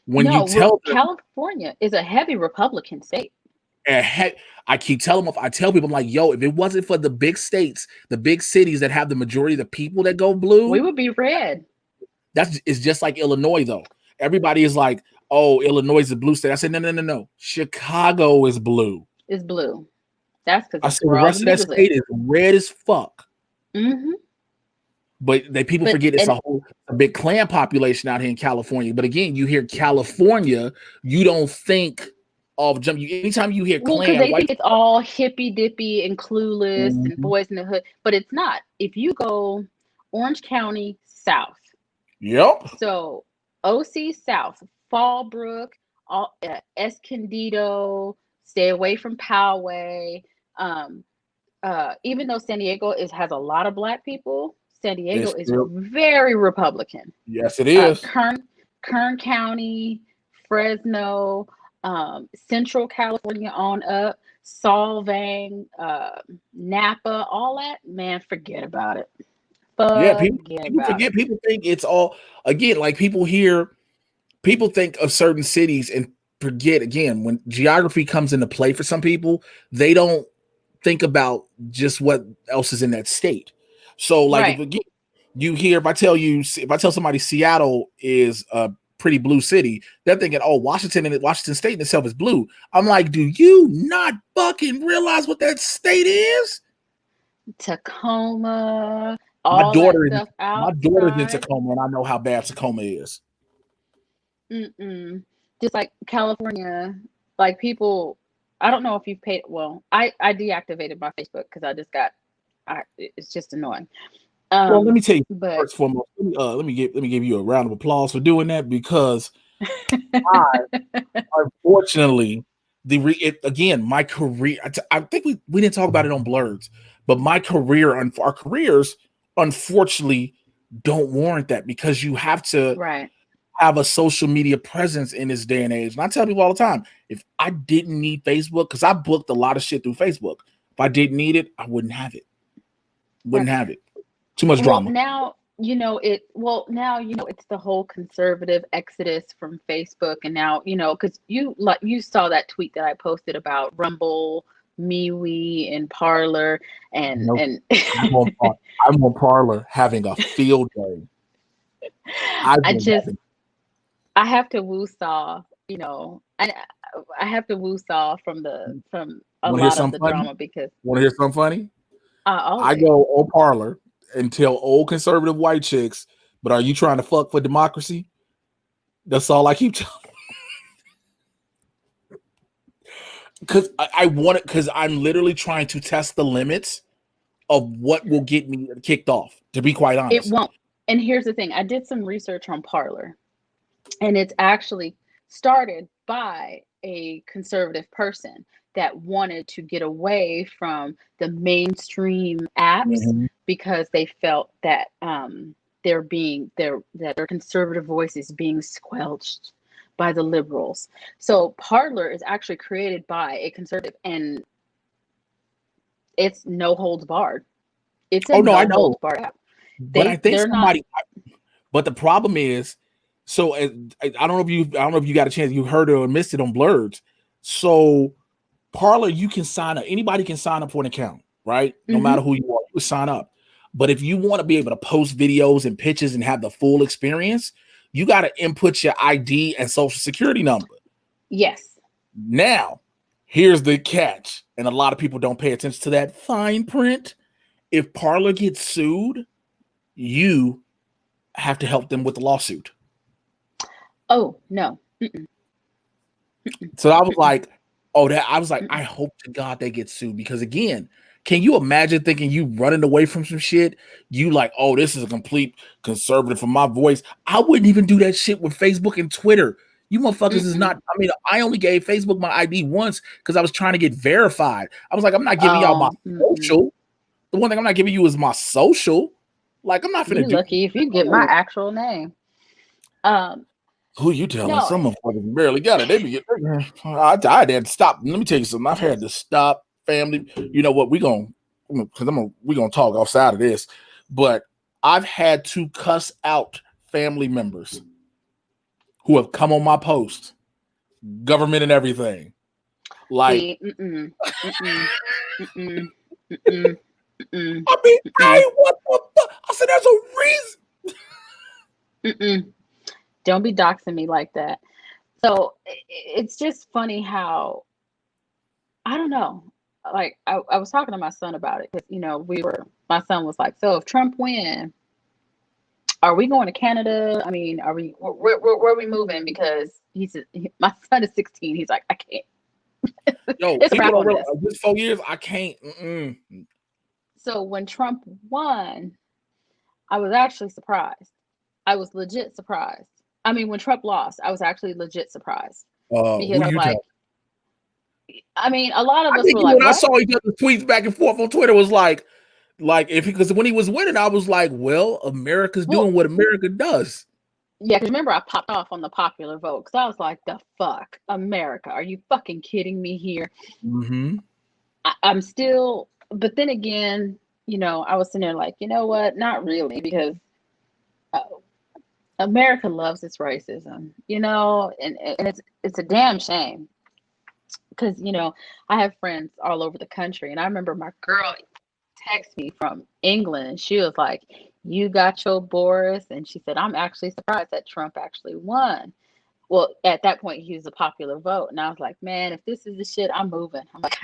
When you tell them, California is a heavy Republican state. I keep telling them, I tell people, I'm like, yo, if it wasn't for the big states, the big cities that have the majority of the people that go blue, we would be red. It's just like Illinois, though. Everybody is like, oh, Illinois is a blue state. I said, no. Chicago is blue. It's blue. That's because I said the rest of that state is red as fuck. Mm-hmm. But people forget it's a big Klan population out here in California. But again, you hear California, you don't think of jump. Anytime you hear Klan, because they think it's all hippy dippy and clueless and boys in the hood, but it's not. If you go Orange County south, so OC South, Fallbrook, Escondido, stay away from Poway. Even though San Diego has a lot of black people, San Diego is very Republican. Yes, it is. Kern County, Fresno. Central California on up, Solvang, Napa, all that, man, forget about it. People forget. People think it's all, again, like people think of certain cities and forget, again, when geography comes into play for some people, they don't think about just what else is in that state. So like, if I tell somebody Seattle is a pretty blue city, they're thinking, oh, Washington State in itself is blue. I'm like, do you not fucking realize what that state is? Tacoma. My daughter's in Tacoma, and I know how bad Tacoma is. Just like California, like people, I don't know if you've paid. Well, I deactivated my Facebook because I just it's just annoying. Well, let me tell you first foremost. Let me give you a round of applause for doing that, because unfortunately, my career. I think we didn't talk about it on Blurs, but our careers, unfortunately, don't warrant that, because you have to have a social media presence in this day and age. And I tell people all the time, if I didn't need Facebook, because I booked a lot of shit through Facebook, if I didn't need it, I wouldn't have it. Have it. Too much drama. Now it's the whole conservative exodus from Facebook, and now because you saw that tweet that I posted about Rumble MeWe and Parlor and Nope. and I'm on Parlor having a field day. I've I been just having. I have to woo-saw, you know, I have to woo-saw from a Want to hear lot of something the funny? drama because Want to hear something funny? I always go on Parlor and tell old conservative white chicks, but are you trying to fuck for democracy? That's all I keep telling. Because I want it, because I'm literally trying to test the limits of what will get me kicked off, to be quite it honest. won't. And here's the thing, I did some research on Parlor, and it's actually started by a conservative person that wanted to get away from the mainstream apps Mhm. because they felt that that their conservative voice is being squelched by the liberals. So Parlor is actually created by a conservative, and it's no holds barred. It's a Oh, no, I no holds know. barred app. But I think They're not. somebody, but the problem is, so I don't know if you got a chance, you heard it or missed it on Blurred. So Parlor, you can sign up. Anybody can sign up for an account, right? No Mhm. matter who you are, you can sign up. But if you want to be able to post videos and pictures and have the full experience, you got to input your ID and social security number. Yes. Now, here's the catch, and a lot of people don't pay attention to that fine print. If Parlor gets sued, you have to help them with the lawsuit. Oh no. Mm-mm. So I was like, I Mm-mm. hope to God they get sued, because again, can you imagine thinking you running away from some shit? You like, oh, this is a complete conservative for my voice. I wouldn't even do that shit with Facebook and Twitter. You motherfuckers is Mm-mm. not. I mean, I only gave Facebook my ID once because I was trying to get verified. I was like, I'm not giving y'all my Oh, mm-mm. social. The one thing I'm not giving you is my social. Like, I'm not gonna You do. lucky if you get my actual name. Um, Who you telling? no, Some motherfuckers barely got it. They be I had to stop. Let me tell you something. I've had to stop family. You know what? We gonna talk outside of this, but I've had to cuss out family members who have come on my post, government and everything. Like, see, mm-mm, mm-mm, mm-mm, mm-mm, mm-mm, I mean, mm-mm, hey, what the fuck? I said, there's a reason. mm-mm. Don't be doxing me like that. So it's just funny how I don't know. Like I was talking to my son about it because my son was like, so if Trump win, are we going to Canada? I mean, are we where are we moving? Because my son is 16. He's like, I can't. Yo, It's a people wrap don't on realize this. this 4 years. I can't. So when Trump won, I was actually surprised. I was legit surprised. I mean, when Trump lost, I was actually legit surprised because Who I was you like, telling? I mean, a lot of I us think were like, when I what? saw each other's tweets back and forth on Twitter was like if because when he was winning, I was like, well, America's doing Well, what America does. yeah, because remember, I popped off on the popular vote because I was like, the fuck, America? Are you fucking kidding me here? Mm-hmm. I'm still, but then again, I was sitting there like, you know what? Not really, because uh, America loves its racism, and it's a damn shame because I have friends all over the country, and I remember my girl text me from England, and she was like, "You got your Boris," and she said, "I'm actually surprised that Trump actually won." Well, at that point, he was a popular vote, and I was like, "Man, if this is the shit, I'm moving." I'm like,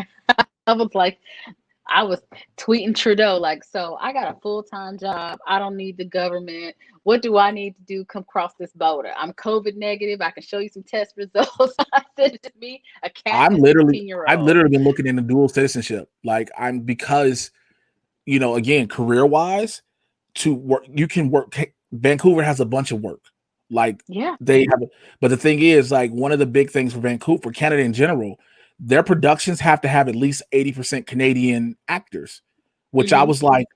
I was tweeting Trudeau like, "So I got a full-time job. I don't need the government. What do I need to do? Come cross this border. I'm COVID negative. I can show you some test results." I said it to me, a cat and a I've 16-year-old. literally been looking into dual citizenship. Like because again, career wise, to work, you can work. Vancouver has a bunch of work. Like Yeah. they have, but the thing is, like one of the big things for Vancouver, for Canada in general, their productions have to have at least 80% Canadian actors, which I Mm-hmm. was like,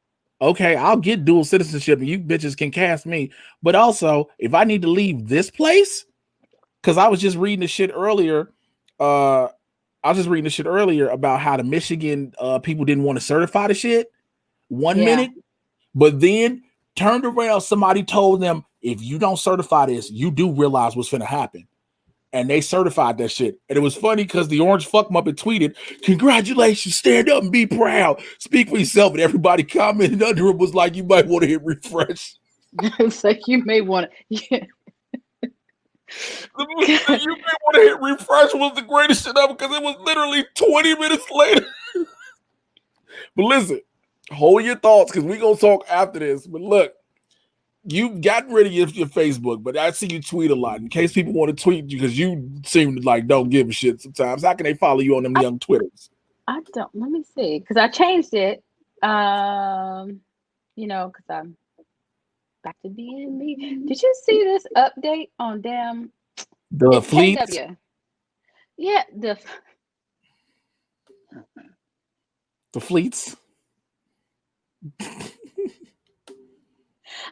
okay, I'll get dual citizenship and you bitches can cast me. But also, if I need to leave this place, because I was just reading the shit earlier, about how the Michigan people didn't want to certify the shit 1 minute, Yeah. but then turned around, somebody told them, if you don't certify this, you do realize what's going to happen. and they certified that shit. And it was funny because the orange fuck muppet tweeted, "Congratulations, stand up and be proud. Speak for yourself." And everybody commented under it was like, "You might want to hit refresh." It's like you may want to. Yeah. "You may want to hit refresh" was the greatest shit ever because it was literally 20 minutes later. But listen, hold your thoughts because we're going to talk after this. But look, you've gotten rid of your Facebook, but I see you tweet a lot. In case people want to tweet you because you seem to like don't give a shit sometimes. How can they follow you on them young Twitters? I don't. Let me see, because I changed it. You know, because I'm back to being me. Did you see this update on damn the fleets? KW? Yeah, the fleets.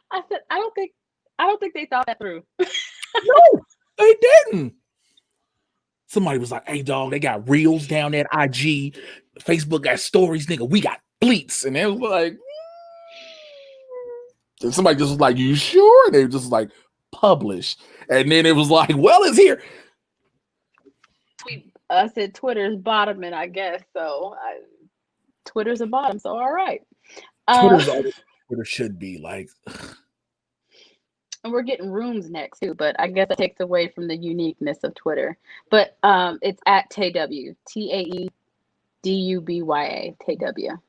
I said I don't think they thought that through. No, they didn't. Somebody was like, "Hey, dog, they got reels down at IG. Facebook got stories, nigga. We got fleets." And they was like, and somebody just was like, "You sure?" And they just like, "Publish." And then it was like, "Well, it's here." I said Twitter's bottoming, I guess. So Twitter's a bottom. So all right. Twitter should be like. And we're getting rooms next too, but I guess that takes away from the uniqueness of Twitter. But it's at TAEDUBY, TAEDUBYA, TAEDUBY.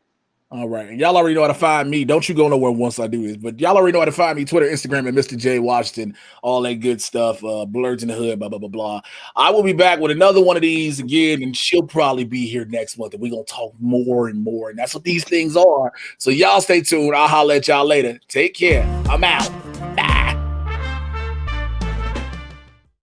All right. And y'all already know how to find me. Don't you go nowhere once I do this. But y'all already know how to find me. Twitter, Instagram, and Mr. J Washington. All that good stuff. Blurs in the hood, blah, blah, blah, blah. I will be back with another one of these again, and she'll probably be here next month. And we're going to talk more and more. And that's what these things are. So y'all stay tuned. I'll holler at y'all later. Take care. I'm out.